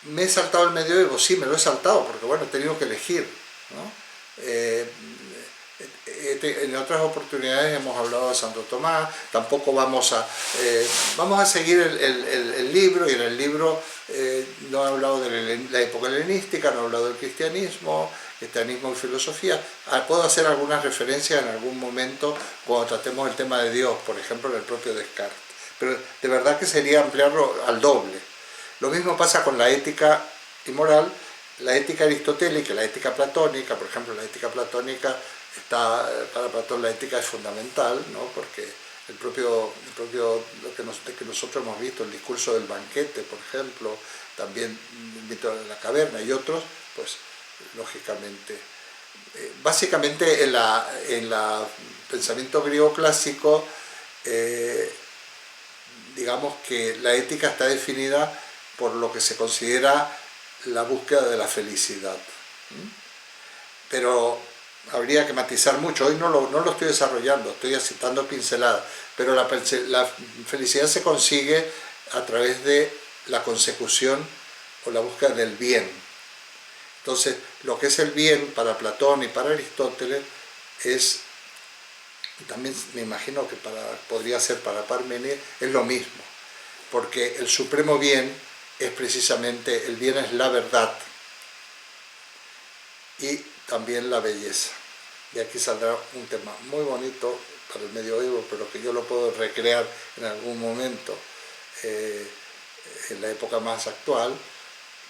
Speaker 1: ¿Me he saltado el medioevo? Sí, me lo he saltado, porque bueno, he tenido que elegir, ¿no? En otras oportunidades hemos hablado de Santo Tomás, tampoco vamos a seguir el libro, y en el libro no he hablado de la época helenística, no he hablado del cristianismo y filosofía. Puedo hacer algunas referencias en algún momento cuando tratemos el tema de Dios, por ejemplo, en el propio Descartes, pero de verdad que sería ampliarlo al doble. Lo mismo pasa con la ética y moral, la ética aristotélica, la ética platónica. Por ejemplo, la ética platónica para Platón la ética es fundamental, ¿no? Porque el propio lo que nosotros hemos visto, el discurso del banquete, por ejemplo, también el mito de la caverna y otros, pues lógicamente, básicamente en la pensamiento griego clásico, digamos que la ética está definida por lo que se considera la búsqueda de la felicidad. Pero habría que matizar mucho. Hoy no lo estoy desarrollando, estoy citando pinceladas, pero la felicidad se consigue a través de la consecución o la búsqueda del bien. Entonces, lo que es el bien para Platón y para Aristóteles es, también me imagino que podría ser para Parménides, es lo mismo, porque el supremo bien es precisamente, el bien es la verdad y también la belleza. Y aquí saldrá un tema muy bonito para el medioevo, pero que yo lo puedo recrear en algún momento, en la época más actual,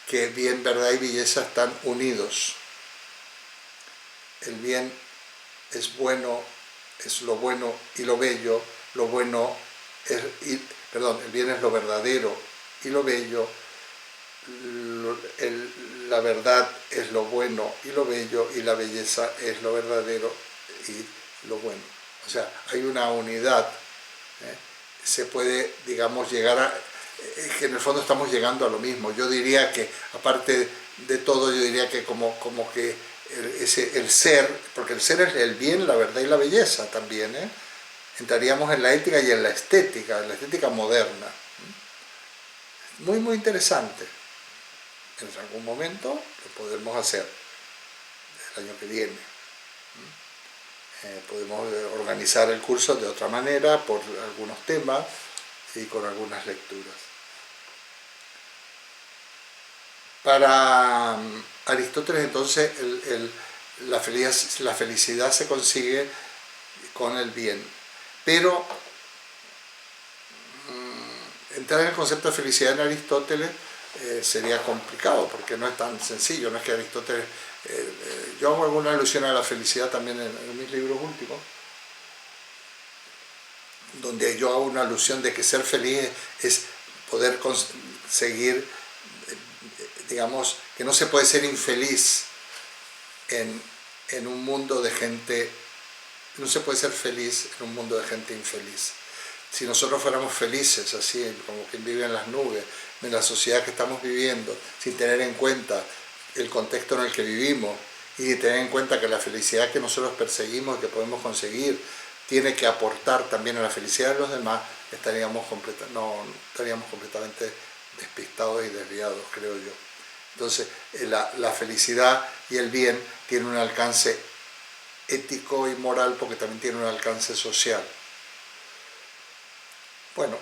Speaker 1: que bien, verdad y belleza están unidos. El bien es bueno, es lo bueno y lo bello, lo bueno es, el bien es lo verdadero y lo bello, la verdad es lo bueno y lo bello, y la belleza es lo verdadero y lo bueno. O sea, hay una unidad. Se puede, digamos, llegar a... que en el fondo estamos llegando a lo mismo. Yo diría que, aparte de todo, yo diría que como que el ser, porque el ser es el bien, la verdad y la belleza también, entraríamos en la ética y en la estética moderna. Muy, muy interesante. En algún momento lo podemos hacer, el año que viene. Podemos organizar el curso de otra manera, por algunos temas y con algunas lecturas. Para Aristóteles, entonces, la felicidad se consigue con el bien, pero entrar en el concepto de felicidad en Aristóteles sería complicado, porque no es tan sencillo. No es que Aristóteles... yo hago alguna alusión a la felicidad también en mis libros últimos, donde yo hago una alusión de que ser feliz es poder conseguir, digamos, que no se puede ser infeliz en un mundo de gente, no se puede ser feliz en un mundo de gente infeliz. Si nosotros fuéramos felices, así como quien vive en las nubes, en la sociedad que estamos viviendo, sin tener en cuenta el contexto en el que vivimos, y tener en cuenta que la felicidad que nosotros perseguimos, que podemos conseguir, tiene que aportar también a la felicidad de los demás, estaríamos completamente despistados y desviados, creo yo. Entonces, la felicidad y el bien tienen un alcance ético y moral, porque también tienen un alcance social. Bueno,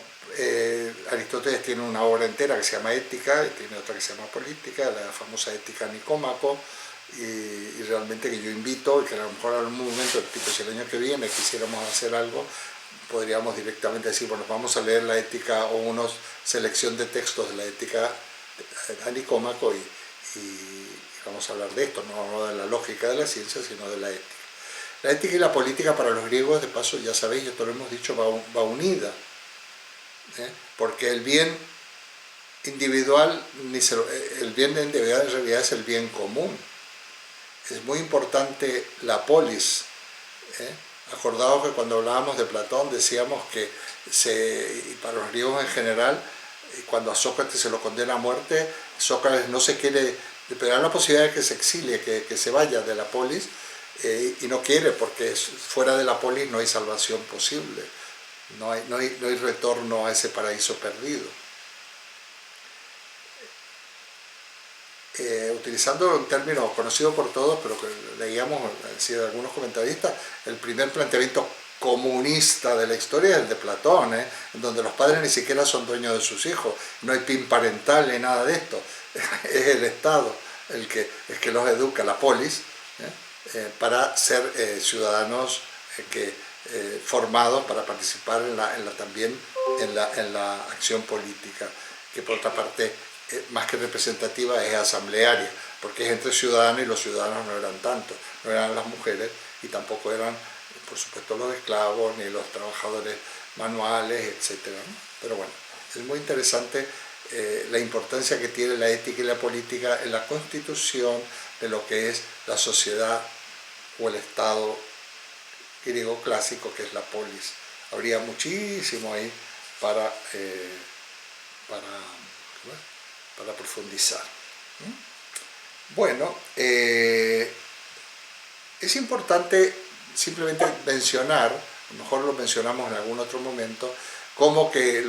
Speaker 1: Aristóteles tiene una obra entera que se llama Ética, y tiene otra que se llama Política, la famosa Ética Nicómaco, y realmente que yo invito, y que a lo mejor en algún momento, si el año que viene quisiéramos hacer algo, podríamos directamente decir, bueno, vamos a leer la Ética o una selección de textos de la Ética a Nicómaco y vamos a hablar de esto, no de la lógica de la ciencia, sino de la ética. La ética y la política para los griegos, de paso, ya sabéis, esto lo hemos dicho, va unida, porque el bien individual, el bien individual en realidad es el bien común. Es muy importante la polis. Acordaos que cuando hablábamos de Platón decíamos que y para los griegos en general, cuando a Sócrates se lo condena a muerte, Sócrates no se quiere, pero hay la posibilidad de que se exilie, que se vaya de la polis, y no quiere, porque fuera de la polis no hay salvación posible, no hay retorno a ese paraíso perdido. Utilizando un término conocido por todos, pero que leíamos de algunos comentaristas, el primer planteamiento comunista de la historia es el de Platón, en donde los padres ni siquiera son dueños de sus hijos, no hay PIN parental ni nada de esto, es el Estado el que los educa, la polis, para ser ciudadanos formados para participar también en la acción política, que por otra parte, más que representativa, es asamblearia, porque es entre ciudadanos y los ciudadanos no eran tantos, no eran las mujeres y tampoco eran, por supuesto, los esclavos ni los trabajadores manuales, etc. ¿no? Pero bueno, es muy interesante la importancia que tiene la ética y la política en la constitución de lo que es la sociedad o el Estado griego clásico, que es la polis. Habría muchísimo ahí para profundizar. Bueno, es importante simplemente mencionar, a lo mejor lo mencionamos en algún otro momento, cómo que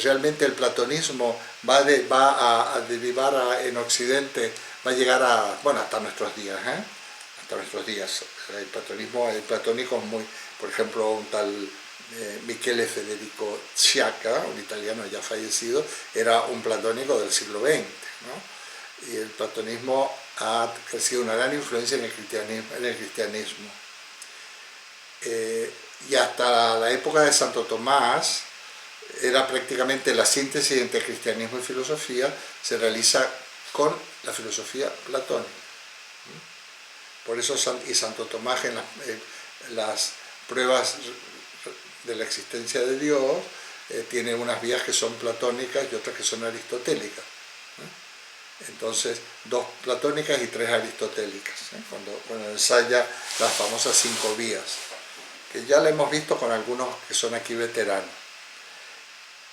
Speaker 1: realmente el platonismo va a derivar en Occidente, va a llegar hasta nuestros días, hasta nuestros días. El platónico es muy, por ejemplo, un tal Michele Federico Sciacca, un italiano ya fallecido, era un platónico del siglo XX, ¿no? Y el platonismo ha ejercido una gran influencia en el cristianismo. Y hasta la época de Santo Tomás era prácticamente la síntesis entre cristianismo y filosofía, se realiza con la filosofía platónica. Por eso Santo Tomás en las pruebas de la existencia de Dios tiene unas vías que son platónicas y otras que son aristotélicas. Entonces, 2 platónicas y 3 aristotélicas, cuando ensaya las famosas 5 vías, que ya la hemos visto con algunos que son aquí veteranos.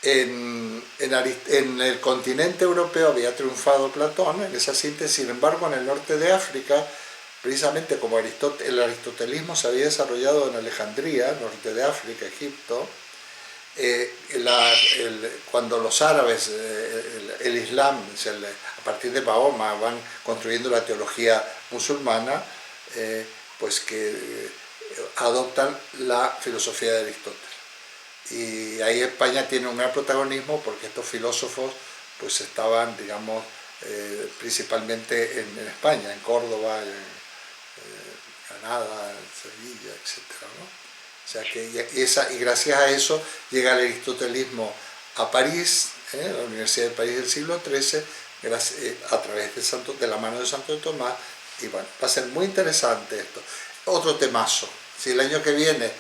Speaker 1: En el continente europeo había triunfado Platón en esa síntesis, sin embargo en el norte de África, precisamente como el aristotelismo se había desarrollado en Alejandría, norte de África, Egipto, cuando los árabes, el Islam, a partir de Mahoma, van construyendo la teología musulmana, pues que adoptan la filosofía de Aristóteles. Y ahí España tiene un gran protagonismo porque estos filósofos pues estaban, digamos, principalmente en España, en Córdoba, en Granada, en Sevilla, etc., ¿no? O sea que y gracias a eso llega el aristotelismo a París, la Universidad de París del siglo XIII, a través de la mano de Santo Tomás, y bueno, va a ser muy interesante esto. Otro temazo, si el año que viene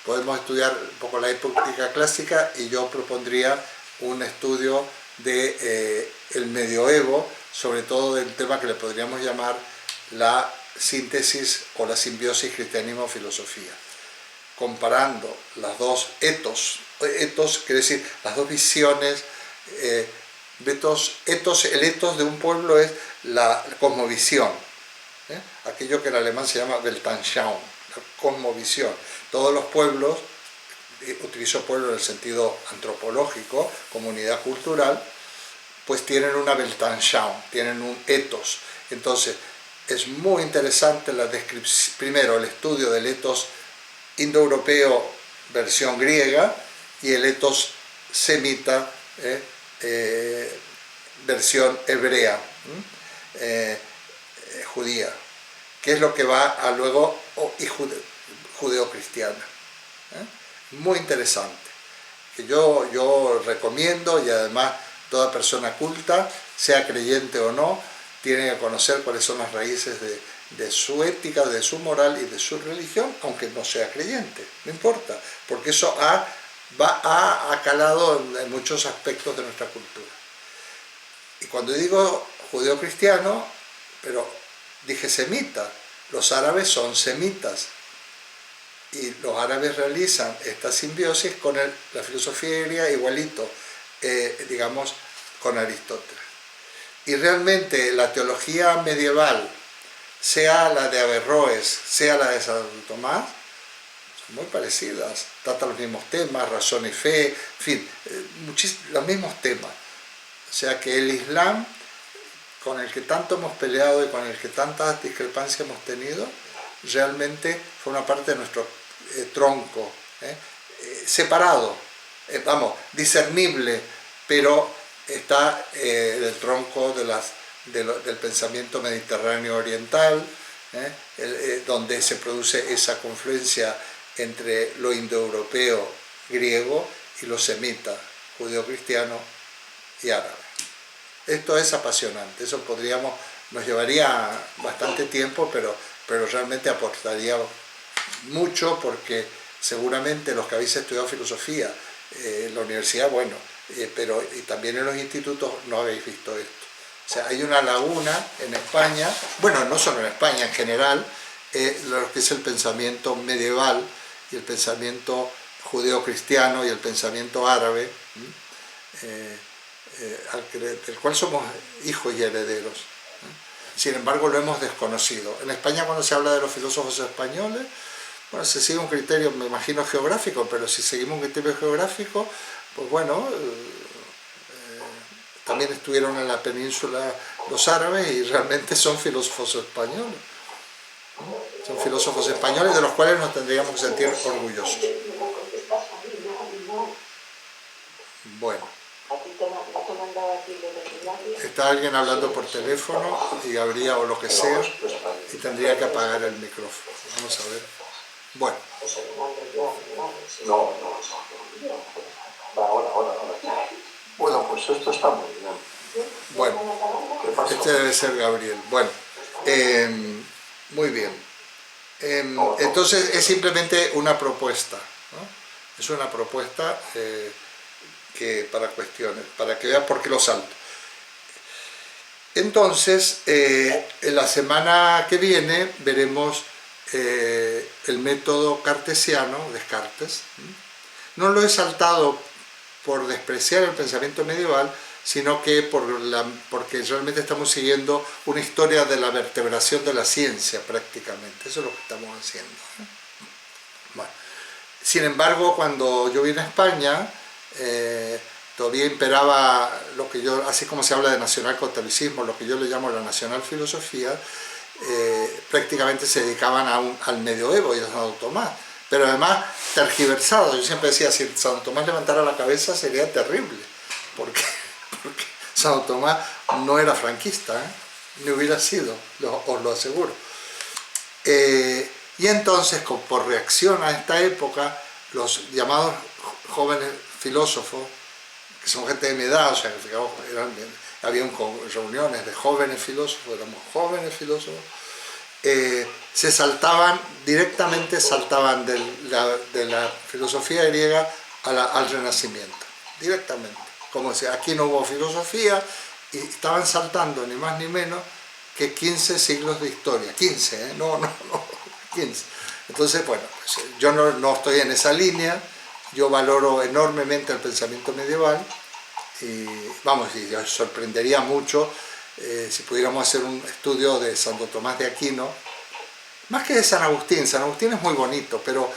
Speaker 1: podemos estudiar un poco la época clásica, y yo propondría un estudio del medioevo, sobre todo del tema que le podríamos llamar la síntesis o la simbiosis cristianismo-filosofía, comparando las dos etos quiere decir las dos visiones. El etos de un pueblo es la cosmovisión, aquello que en alemán se llama Weltanschauung, la cosmovisión. Todos los pueblos, utilizo pueblo en el sentido antropológico, comunidad cultural, pues tienen una Weltanschauung, tienen un etos. Entonces, es muy interesante la descripción, primero el estudio del etos indoeuropeo versión griega y el etos semita versión hebrea, judía, que es lo que va a luego y judeo-cristiana. Muy interesante, que yo recomiendo, y además Toda persona culta, sea creyente o no, tiene que conocer cuáles son las raíces de su ética, de su moral y de su religión, aunque no sea creyente, no importa, porque eso ha calado en muchos aspectos de nuestra cultura. Y cuando digo judeo-cristiano, pero dije semita, los árabes son semitas, y los árabes realizan esta simbiosis con la filosofía griega igualito, digamos, con Aristóteles. Y realmente la teología medieval, sea la de Averroes, sea la de Santo Tomás, son muy parecidas, tratan los mismos temas, razón y fe, en fin, los mismos temas. O sea que el Islam, con el que tanto hemos peleado y con el que tantas discrepancias hemos tenido, realmente fue una parte de nuestro tronco, separado, discernible, pero está el tronco del pensamiento mediterráneo oriental, donde se produce esa confluencia entre lo indoeuropeo griego y lo semita, judeo-cristiano y árabe. Esto es apasionante, eso nos llevaría bastante tiempo, pero realmente aportaría mucho, porque seguramente los que habéis estudiado filosofía en la universidad, bueno, pero y también en los institutos no habéis visto esto. O sea, hay una laguna en España, bueno, no solo en España, en general, lo que es el pensamiento medieval y el pensamiento judeo-cristiano y el pensamiento árabe, del cual somos hijos y herederos. Sin embargo, lo hemos desconocido. En España, cuando se habla de los filósofos españoles, bueno, se sigue un criterio, me imagino, geográfico, pero si seguimos un criterio geográfico, pues bueno, también estuvieron en la península los árabes y realmente son filósofos españoles. Son filósofos españoles de los cuales nos tendríamos que sentir orgullosos. Bueno. Está alguien hablando por teléfono y habría o lo que sea y tendría que apagar el micrófono. Vamos a ver. Bueno.
Speaker 2: Bueno, pues esto está muy bien.
Speaker 1: Bueno, este debe ser Gabriel. Bueno, muy bien. Entonces es simplemente una propuesta, ¿no? Es una propuesta para cuestiones, para que veas por qué lo salto. Entonces, en la semana que viene veremos el método cartesiano, Descartes. No lo he saltado por despreciar el pensamiento medieval, sino que porque realmente estamos siguiendo una historia de la vertebración de la ciencia prácticamente. Eso es lo que estamos haciendo. Bueno. Sin embargo, cuando yo vine a España, todavía imperaba lo que yo, así como se habla de nacionalcatolicismo, lo que yo le llamo la nacional filosofía, prácticamente se dedicaban al medioevo y a Santo Tomás, pero además tergiversado. Yo siempre decía, si Santo Tomás levantara la cabeza sería terrible, porque Santo Tomás no era franquista, ni hubiera sido, os lo aseguro. Y entonces, por reacción a esta época, los llamados jóvenes filósofos, que son gente de mi edad, o sea, había reuniones de jóvenes filósofos, éramos jóvenes filósofos, directamente saltaban de la filosofía griega al Renacimiento, directamente. Como si aquí no hubo filosofía, y estaban saltando ni más ni menos que 15 siglos de historia, 15, no, 15. Entonces, bueno, pues yo no estoy en esa línea, yo valoro enormemente el pensamiento medieval, y vamos, y os sorprendería mucho si pudiéramos hacer un estudio de Santo Tomás de Aquino, más que de San Agustín es muy bonito, pero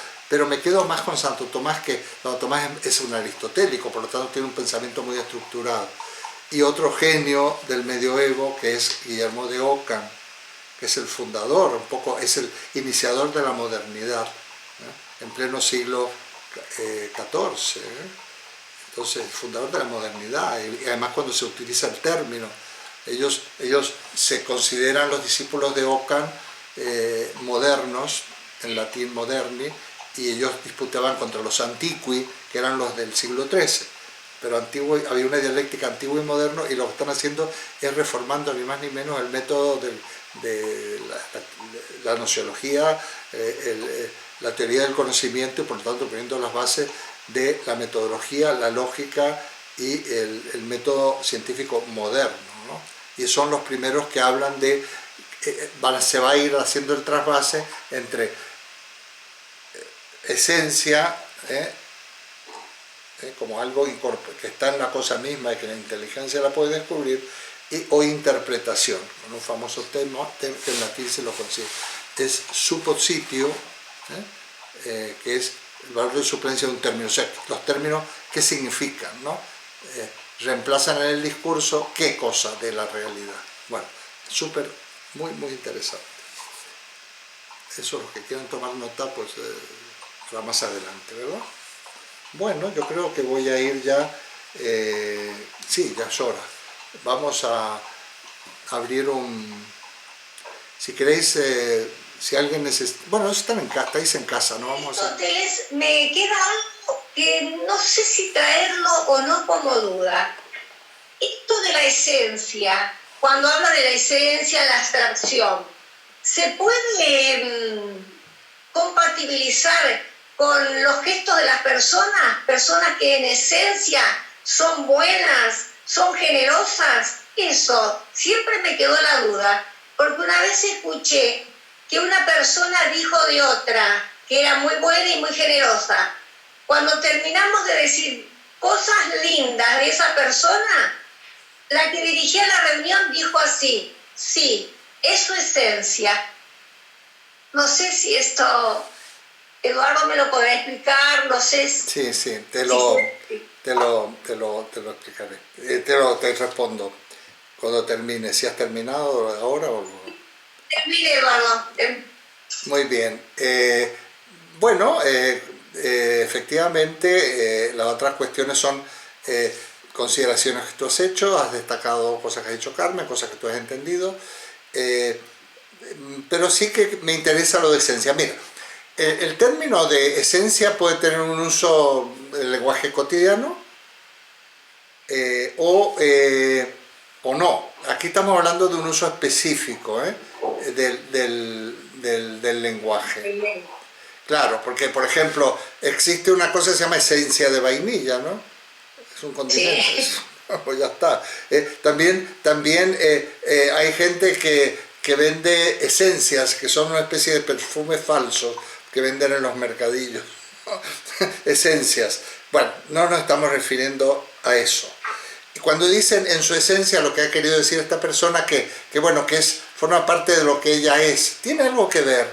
Speaker 1: me quedo más con Santo Tomás, que Santo Tomás es un aristotélico, por lo tanto tiene un pensamiento muy estructurado. Y otro genio del medioevo, que es Guillermo de Ockham, que es el fundador, un poco es el iniciador de la modernidad, en pleno siglo XIV. Entonces, el fundador de la modernidad, y además cuando se utiliza el término, ellos se consideran los discípulos de Ockham modernos, en latín moderni, y ellos disputaban contra los antiqui, que eran los del siglo XIII. pero antiguo, había una dialéctica antiguo y moderno, y lo que están haciendo es reformando ni más ni menos el método de la nociología, la teoría del conocimiento, y por lo tanto poniendo las bases de la metodología, la lógica y el método científico moderno, ¿no? Y son los primeros que hablan de, se va a ir haciendo el trasvase entre esencia, como algo que está en la cosa misma y que la inteligencia la puede descubrir, o interpretación, con un famoso tema que en latín se lo considera, es suppositio, que es el valor de suplencia de un término, o sea, los términos, ¿qué significan?, ¿no? Reemplazan en el discurso qué cosa de la realidad. Bueno, súper, muy interesante. Eso, los que quieran tomar nota, pues para más adelante, ¿verdad? Bueno, yo creo que voy a ir ya, sí, ya es hora. Vamos a abrir si queréis, si alguien necesita, bueno, estáis en casa, ¿no? Vamos a...
Speaker 3: Entonces, me queda algo que no sé si traerlo o no como duda. Esto de la esencia, cuando habla de la esencia, la abstracción, ¿se puede compatibilizar con los gestos de las personas que en esencia son buenas, son generosas? Eso, siempre me quedó la duda, porque una vez escuché que una persona dijo de otra que era muy buena y muy generosa. Cuando terminamos de decir cosas lindas de esa persona, la que dirigía la reunión dijo así: sí, es su esencia. No sé si esto, Eduardo, me lo podrá explicar, no sé.
Speaker 1: Sí, te lo explicaré. Te respondo cuando termine. Si has terminado ahora o no.
Speaker 3: Termine, Eduardo.
Speaker 1: Muy bien. Bueno, efectivamente, las otras cuestiones son consideraciones que tú has hecho, has destacado cosas que ha dicho Carmen, cosas que tú has entendido, pero sí que me interesa lo de esencia. Mira, el término de esencia puede tener un uso en el lenguaje cotidiano o no. Aquí estamos hablando de un uso específico del lenguaje. Claro, porque por ejemplo existe una cosa que se llama esencia de vainilla, ¿no? Es un continente. Sí. Pues ya está. También hay gente que vende esencias, que son una especie de perfume falso que venden en los mercadillos. Esencias. Bueno, no nos estamos refiriendo a eso. Y cuando dicen en su esencia, lo que ha querido decir esta persona, que forma parte de lo que ella es, tiene algo que ver.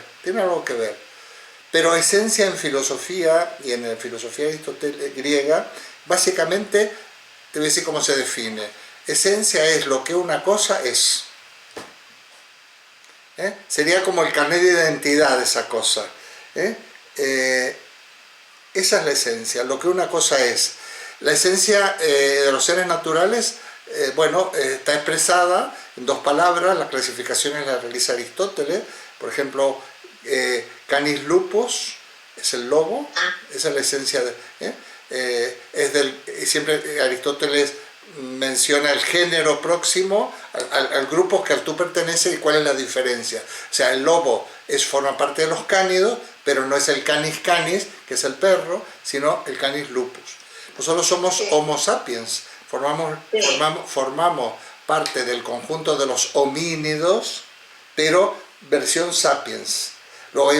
Speaker 1: Pero esencia en filosofía, y en la filosofía griega, básicamente, te voy a decir cómo se define. Esencia es lo que una cosa es. Sería como el carnet de identidad de esa cosa. Esa es la esencia, lo que una cosa es. La esencia de los seres naturales, está expresada en dos palabras. Las clasificaciones las realiza Aristóteles. Por ejemplo, canis lupus es el lobo, esa es la esencia siempre Aristóteles menciona el género próximo al grupo que tú perteneces y cuál es la diferencia. O sea, el lobo forma parte de los cánidos, pero no es el canis canis, que es el perro, sino el canis lupus. Nosotros somos Homo sapiens, formamos parte del conjunto de los homínidos, pero versión sapiens. Luego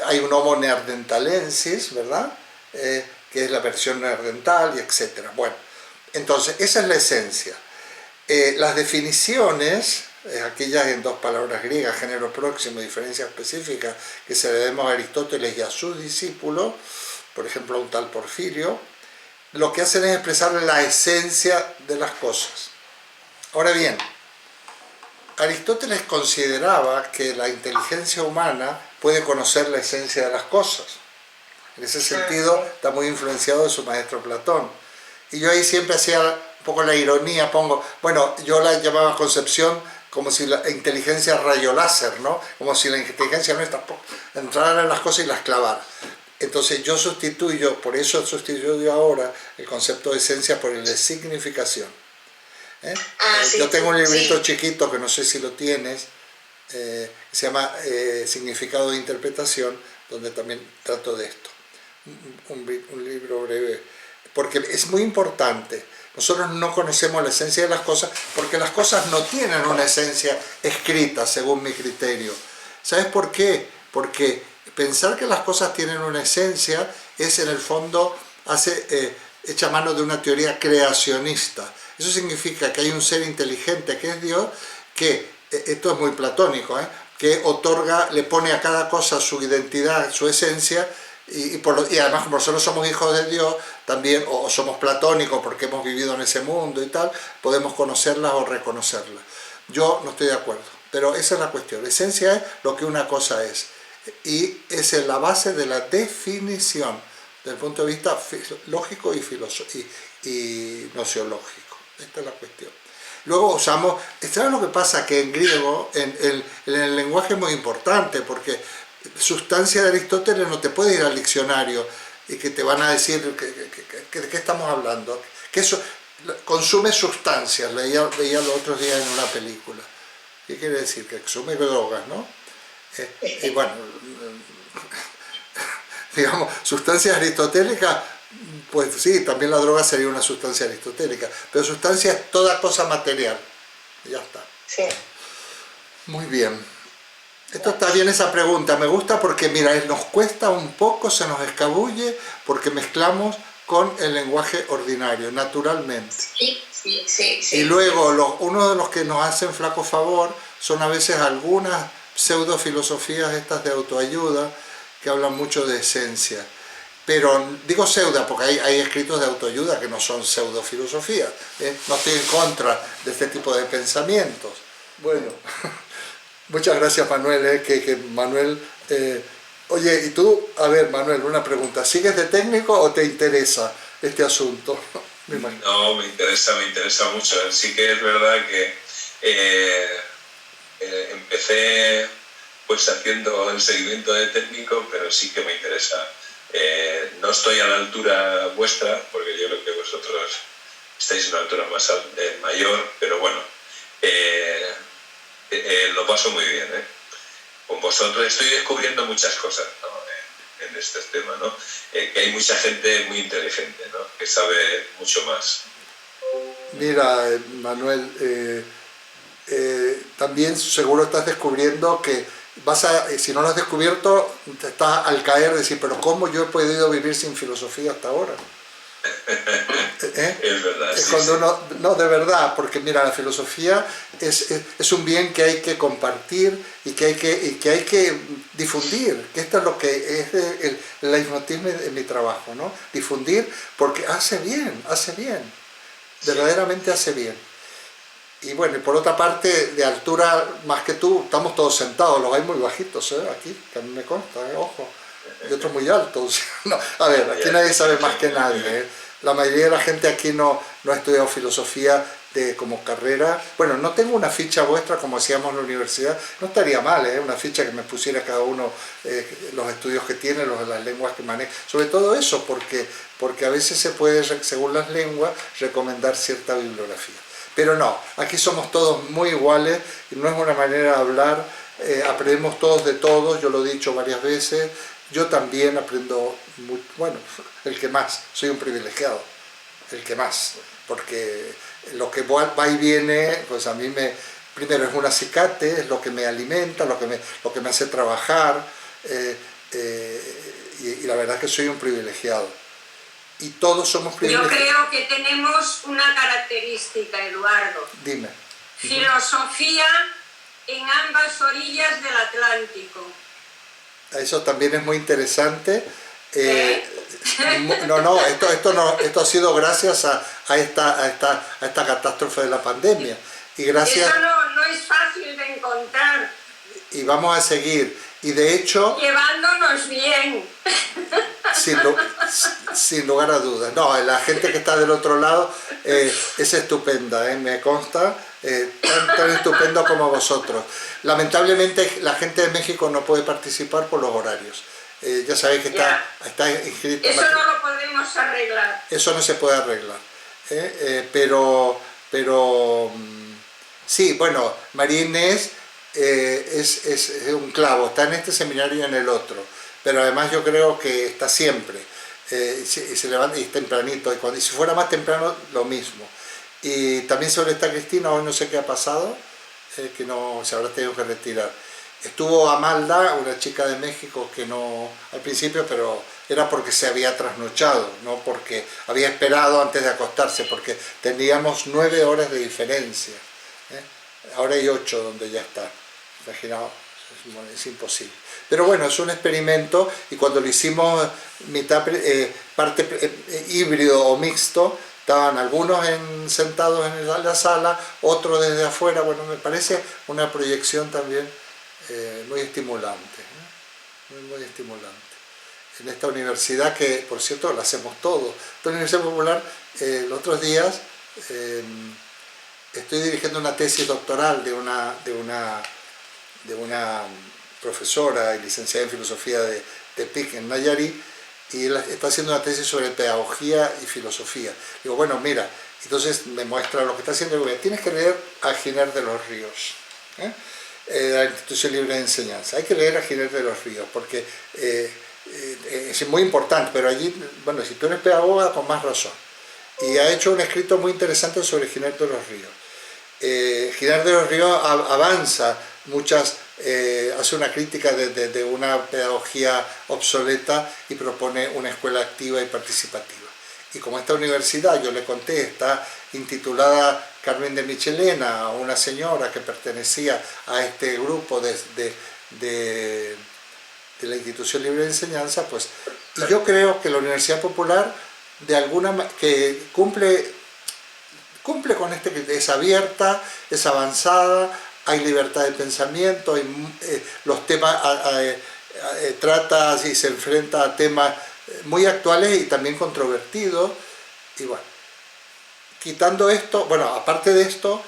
Speaker 1: hay un Homo neanderthalensis, ¿verdad? Que es la versión neandertal, y etc. Bueno, entonces, esa es la esencia. Las definiciones, aquellas en dos palabras griegas, género próximo y diferencia específica, que se le debemos a Aristóteles y a sus discípulos, por ejemplo a un tal Porfirio, lo que hacen es expresar la esencia de las cosas. Ahora bien, Aristóteles consideraba que la inteligencia humana puede conocer la esencia de las cosas. En ese sentido está muy influenciado de su maestro Platón. Y yo ahí siempre hacía un poco la ironía, yo la llamaba concepción como si la inteligencia rayo láser, ¿no? Como si la inteligencia nuestra entrara en las cosas y las clavara. Entonces yo sustituyo, por eso sustituyo ahora el concepto de esencia por el de significación.
Speaker 3: Sí,
Speaker 1: Yo tengo un librito
Speaker 3: sí.
Speaker 1: chiquito, que no sé si lo tienes, se llama Significado de Interpretación, donde también trato de esto. Un libro breve, porque es muy importante. Nosotros no conocemos la esencia de las cosas porque las cosas no tienen una esencia escrita, según mi criterio. ¿Sabes por qué? Porque pensar que las cosas tienen una esencia es, en el fondo, echa mano de una teoría creacionista. Eso significa que hay un ser inteligente que es Dios, que, esto es muy platónico, que otorga, le pone a cada cosa su identidad, su esencia, y además, como nosotros somos hijos de Dios, también, o somos platónicos porque hemos vivido en ese mundo y tal, podemos conocerlas o reconocerlas. Yo no estoy de acuerdo, pero esa es la cuestión. La esencia es lo que una cosa es, y es la base de la definición desde el punto de vista lógico y nociológico. Esta es la cuestión. Luego usamos, ¿sabes lo que pasa? Que en griego, en el lenguaje es muy importante, porque sustancia de Aristóteles no te puede ir al diccionario y que te van a decir de qué estamos hablando. Que eso consume sustancias, leía los otros días en una película. ¿Qué quiere decir? Que consume drogas, ¿no? Y bueno, digamos, sustancias aristotélicas, pues sí, también la droga sería una sustancia aristotélica, pero sustancia es toda cosa material. Y ya está.
Speaker 3: Sí.
Speaker 1: Muy bien. Esto está bien, esa pregunta, me gusta porque, mira, nos cuesta un poco, se nos escabulle, porque mezclamos con el lenguaje ordinario, naturalmente.
Speaker 3: Sí.
Speaker 1: Y luego, uno de los que nos hacen flaco favor son a veces algunas pseudofilosofías estas de autoayuda, que hablan mucho de esencia. Pero digo pseudo porque hay escritos de autoayuda que no son pseudofilosofías. No estoy en contra de este tipo de pensamientos. Bueno... Muchas gracias, Manuel, Manuel, oye, y tú, a ver, Manuel, una pregunta, ¿sigues de técnico o te interesa este asunto?
Speaker 4: No, me interesa mucho. Sí que es verdad que empecé pues haciendo el seguimiento de técnico, pero sí que me interesa. No estoy a la altura vuestra, porque yo creo que vosotros estáis a una altura más mayor, pero bueno, lo paso muy bien, con vosotros. Estoy descubriendo muchas cosas, ¿no? En este tema, ¿no? Que hay mucha gente muy inteligente, ¿no? Que sabe mucho más.
Speaker 1: Mira, Manuel, también seguro estás descubriendo que si no lo has descubierto, te estás al caer de decir, pero ¿cómo yo he podido vivir sin filosofía hasta ahora?
Speaker 4: Es verdad.
Speaker 1: Es cuando uno, no, de verdad, porque mira, la filosofía es un bien que hay que compartir y que hay que difundir, que esto es lo que es el leitmotiv en mi trabajo, ¿no? Difundir, porque hace bien, verdaderamente hace bien. Y bueno, y por otra parte, de altura más que tú, estamos todos sentados, los hay muy bajitos, aquí, que a mí me consta, ojo, y otros muy altos. No, a ver, aquí nadie sabe más que nadie, La mayoría de la gente aquí no ha estudiado filosofía como carrera. Bueno, no tengo una ficha vuestra como hacíamos en la universidad, no estaría mal, una ficha que me pusiera cada uno los estudios que tiene, las lenguas que maneja, sobre todo eso, porque a veces se puede, según las lenguas, recomendar cierta bibliografía. Pero no, aquí somos todos muy iguales, y no es una manera de hablar, aprendemos todos de todos, yo lo he dicho varias veces, yo también aprendo, bueno, el que más, soy un privilegiado, el que más, porque lo que va y viene, pues a mí primero es un acicate, es lo que me alimenta, lo que me hace trabajar, y la verdad es que soy un privilegiado. Y todos somos privilegiados.
Speaker 5: Yo creo que tenemos una característica, Eduardo.
Speaker 1: Dime.
Speaker 5: Filosofía en ambas orillas del Atlántico.
Speaker 1: Eso también es muy interesante. No, esto ha sido gracias a esta catástrofe de la pandemia. Y gracias,
Speaker 5: eso no es fácil de encontrar.
Speaker 1: Y vamos a seguir. Y de hecho...
Speaker 5: llevándonos bien.
Speaker 1: Sin lugar a dudas. No, la gente que está del otro lado es estupenda, me consta, tan estupendo como vosotros. Lamentablemente la gente de México no puede participar por los horarios. ya sabéis que está inscrito.
Speaker 5: Eso no lo podemos arreglar.
Speaker 1: Eso no se puede arreglar. Pero sí, bueno, María Inés es un clavo, está en este seminario y en el otro, pero además yo creo que está siempre, y se levanta y es tempranito, y si fuera más temprano, lo mismo. Y también sobre esta Cristina, hoy no sé qué ha pasado, que no se habrá tenido que retirar. Estuvo Amalda, una chica de México que no, al principio, pero era porque se había trasnochado, no porque había esperado antes de acostarse, porque teníamos 9 horas de diferencia. Ahora hay 8 donde ya está. Imaginaos, es imposible. Pero bueno, es un experimento y cuando lo hicimos parte híbrido o mixto, estaban algunos sentados en la sala, otros desde afuera. Bueno, me parece una proyección también muy estimulante, muy estimulante. En esta universidad que, por cierto, la hacemos todo. Esta Universidad Popular, los otros días estoy dirigiendo una tesis doctoral de una profesora y licenciada en filosofía de Tepic, en Nayarit, y él está haciendo una tesis sobre pedagogía y filosofía. Digo, bueno, mira, entonces me muestra lo que está haciendo. Digo, tienes que leer a Giner de los Ríos, la Institución Libre de Enseñanza. Hay que leer a Giner de los Ríos, porque es muy importante, pero allí, bueno, si tú eres pedagoga, con más razón. Y ha hecho un escrito muy interesante sobre Giner de los Ríos. Giner de los Ríos avanza hace una crítica de una pedagogía obsoleta y propone una escuela activa y participativa. Y como esta universidad, yo le conté, está intitulada Carmen de Michelena, una señora que pertenecía a este grupo de la Institución Libre de Enseñanza, pues, y yo creo que la Universidad Popular de alguna que cumple con que es abierta, es avanzada, hay libertad de pensamiento, los temas trata y se enfrenta a temas muy actuales y también controvertidos. Y bueno, quitando esto, bueno, aparte de esto,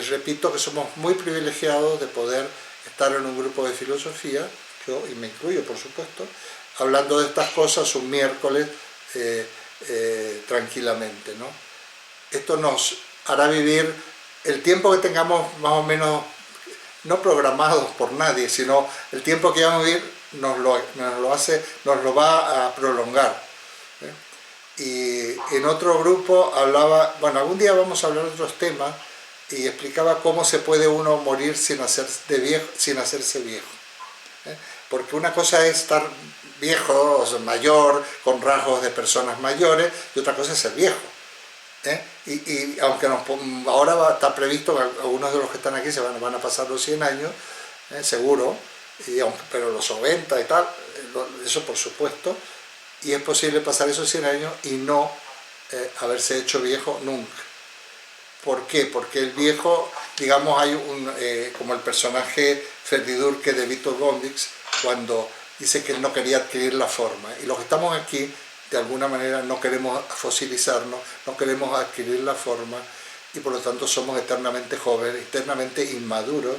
Speaker 1: repito que somos muy privilegiados de poder estar en un grupo de filosofía, yo y me incluyo por supuesto, hablando de estas cosas un miércoles tranquilamente, ¿no? Esto nos hará vivir el tiempo que tengamos más o menos, no programados por nadie, sino el tiempo que vamos a vivir nos lo va a prolongar. Y en otro grupo hablaba, bueno, algún día vamos a hablar de otros temas, y explicaba cómo se puede uno morir sin hacerse viejo. Porque una cosa es estar viejo, o sea, mayor, con rasgos de personas mayores, y otra cosa es ser viejo. Y aunque ahora está previsto que algunos de los que están aquí se van a pasar los 100 años, seguro, pero los 90 y tal, eso por supuesto, y es posible pasar esos 100 años y no haberse hecho viejo nunca. ¿Por qué? Porque el viejo, digamos, hay como el personaje Ferdidurque de Víctor Gombrich, cuando dice que él no quería adquirir la forma, y los que estamos aquí de alguna manera no queremos fosilizarnos, no queremos adquirir la forma, y por lo tanto somos eternamente jóvenes, eternamente inmaduros,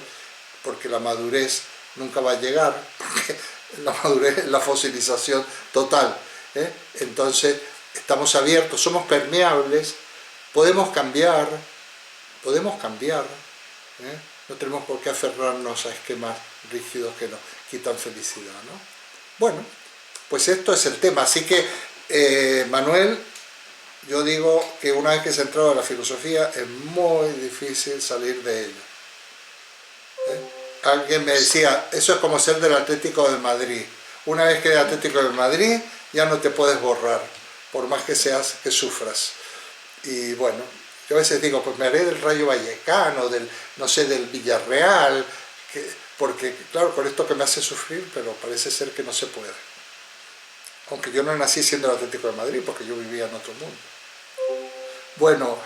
Speaker 1: porque la madurez nunca va a llegar, porque la madurez es la fosilización total. Entonces estamos abiertos, somos permeables, podemos cambiar, no tenemos por qué aferrarnos a esquemas rígidos que nos quitan felicidad, ¿no? Bueno, pues esto es el tema, así que Manuel, yo digo que una vez que se ha entrado a la filosofía es muy difícil salir de ello. Alguien me decía, eso es como ser del Atlético de Madrid. Una vez que eres Atlético de Madrid, ya no te puedes borrar, por más que sufras. Y bueno, yo a veces digo, pues me haré del Rayo Vallecano, del Villarreal, porque claro, con esto que me hace sufrir, pero parece ser que no se puede. Aunque yo no nací siendo el Atlético de Madrid, porque yo vivía en otro mundo. Bueno,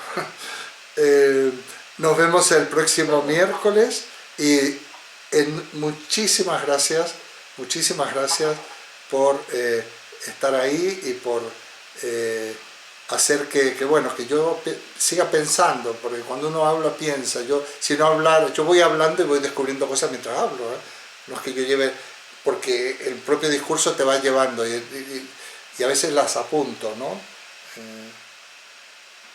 Speaker 1: nos vemos el próximo miércoles, y muchísimas gracias por estar ahí y por hacer que yo siga pensando, porque cuando uno habla piensa. Yo voy hablando y voy descubriendo cosas mientras hablo, No es que yo lleve porque el propio discurso te va llevando y a veces las apunto, ¿no?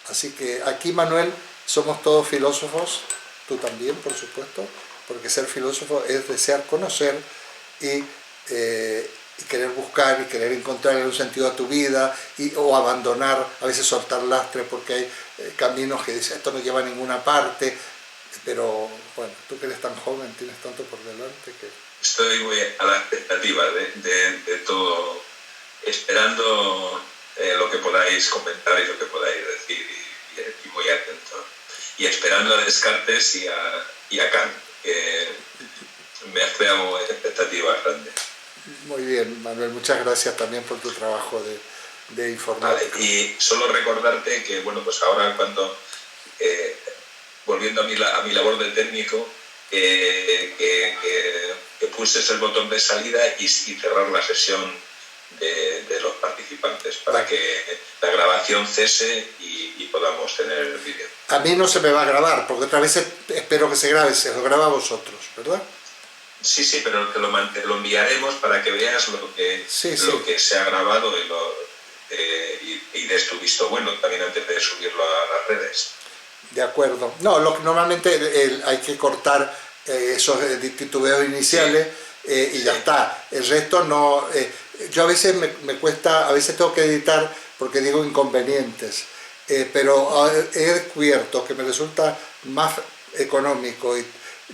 Speaker 1: Así que aquí, Manuel, somos todos filósofos, tú también, por supuesto, porque ser filósofo es desear conocer y querer buscar y querer encontrar un sentido a tu vida o abandonar, a veces soltar lastre porque hay caminos que dicen esto no lleva a ninguna parte, pero bueno, tú que eres tan joven, tienes tanto por delante que...
Speaker 4: Estoy muy a la expectativa de todo, esperando lo que podáis comentar y lo que podáis decir y muy atento. Y esperando a Descartes y a Kant, que me has creado expectativas grandes.
Speaker 1: Muy bien, Manuel, muchas gracias también por tu trabajo de informática.
Speaker 4: Vale, y solo recordarte que, bueno, pues ahora cuando, volviendo a mi labor de técnico, que pulses el botón de salida y cerrar la sesión de los participantes para que la grabación cese y podamos tener el vídeo.
Speaker 1: A mí no se me va a grabar, porque otra vez espero que se grabe, se lo graba a vosotros, ¿verdad?
Speaker 4: Sí, pero te lo enviaremos para que veas lo que se ha grabado y des tu visto bueno también antes de subirlo a las redes.
Speaker 1: De acuerdo. No, normalmente hay que cortar esos titubeos iniciales y ya está. El resto no... yo a veces me cuesta, a veces tengo que editar porque digo inconvenientes, pero he descubierto que me resulta más económico y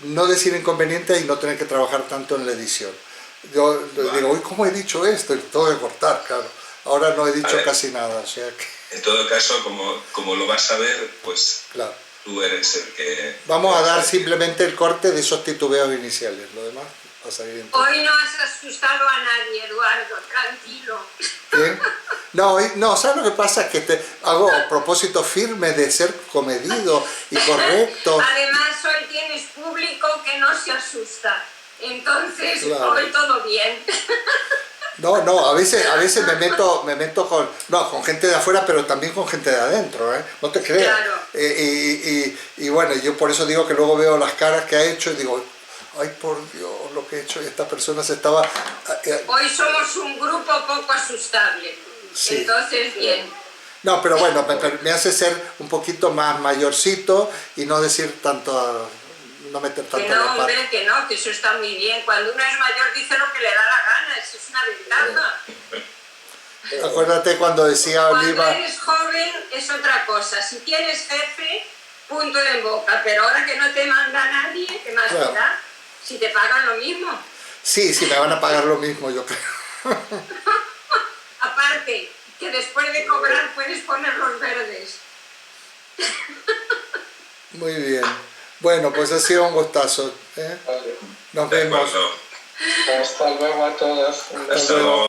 Speaker 1: no decir inconveniente y no tener que trabajar tanto en la edición. Yo digo, uy, ¿cómo he dicho esto? Y todo de cortar, claro. Ahora no he dicho casi nada, o sea que...
Speaker 4: En todo caso, como lo vas a ver, pues
Speaker 1: claro.
Speaker 4: Tú eres el que...
Speaker 1: Vamos a dar simplemente el corte de esos titubeos iniciales, lo demás va a salir en todo.
Speaker 5: Hoy no has asustado a nadie, Eduardo, tranquilo.
Speaker 1: ¿Qué? No, ¿sabes lo que pasa? Es que hago propósito firme de ser comedido y correcto.
Speaker 5: Además, hoy tienes público que no se asusta. Entonces,
Speaker 1: claro.
Speaker 5: Hoy todo bien.
Speaker 1: No, a veces me meto con gente de afuera, pero también con gente de adentro, ¿eh? No te creas.
Speaker 5: Claro.
Speaker 1: Y bueno, yo por eso digo que luego veo las caras que ha hecho y digo, ay por Dios, lo que he hecho, y esta persona se estaba...
Speaker 5: Hoy somos un grupo poco asustable, sí. Entonces bien.
Speaker 1: No, pero bueno, me hace ser un poquito más mayorcito y no decir tanto... No meter tanto
Speaker 5: que no, hombre, que no, que eso está muy bien. Cuando uno es mayor dice lo que le da la gana, eso es una ventaja.
Speaker 1: Acuérdate cuando decía Oliva...
Speaker 5: Cuando eres joven es otra cosa. Si tienes jefe, punto en boca. Pero ahora que no te manda nadie, ¿qué más te da? Si te pagan lo mismo.
Speaker 1: Sí, me van a pagar lo mismo, yo creo.
Speaker 5: Aparte, que después de cobrar puedes poner los verdes.
Speaker 1: Muy bien. Bueno, pues ha sido un gustazo. Nos vemos.
Speaker 2: Hasta luego a todos.
Speaker 1: Hasta luego.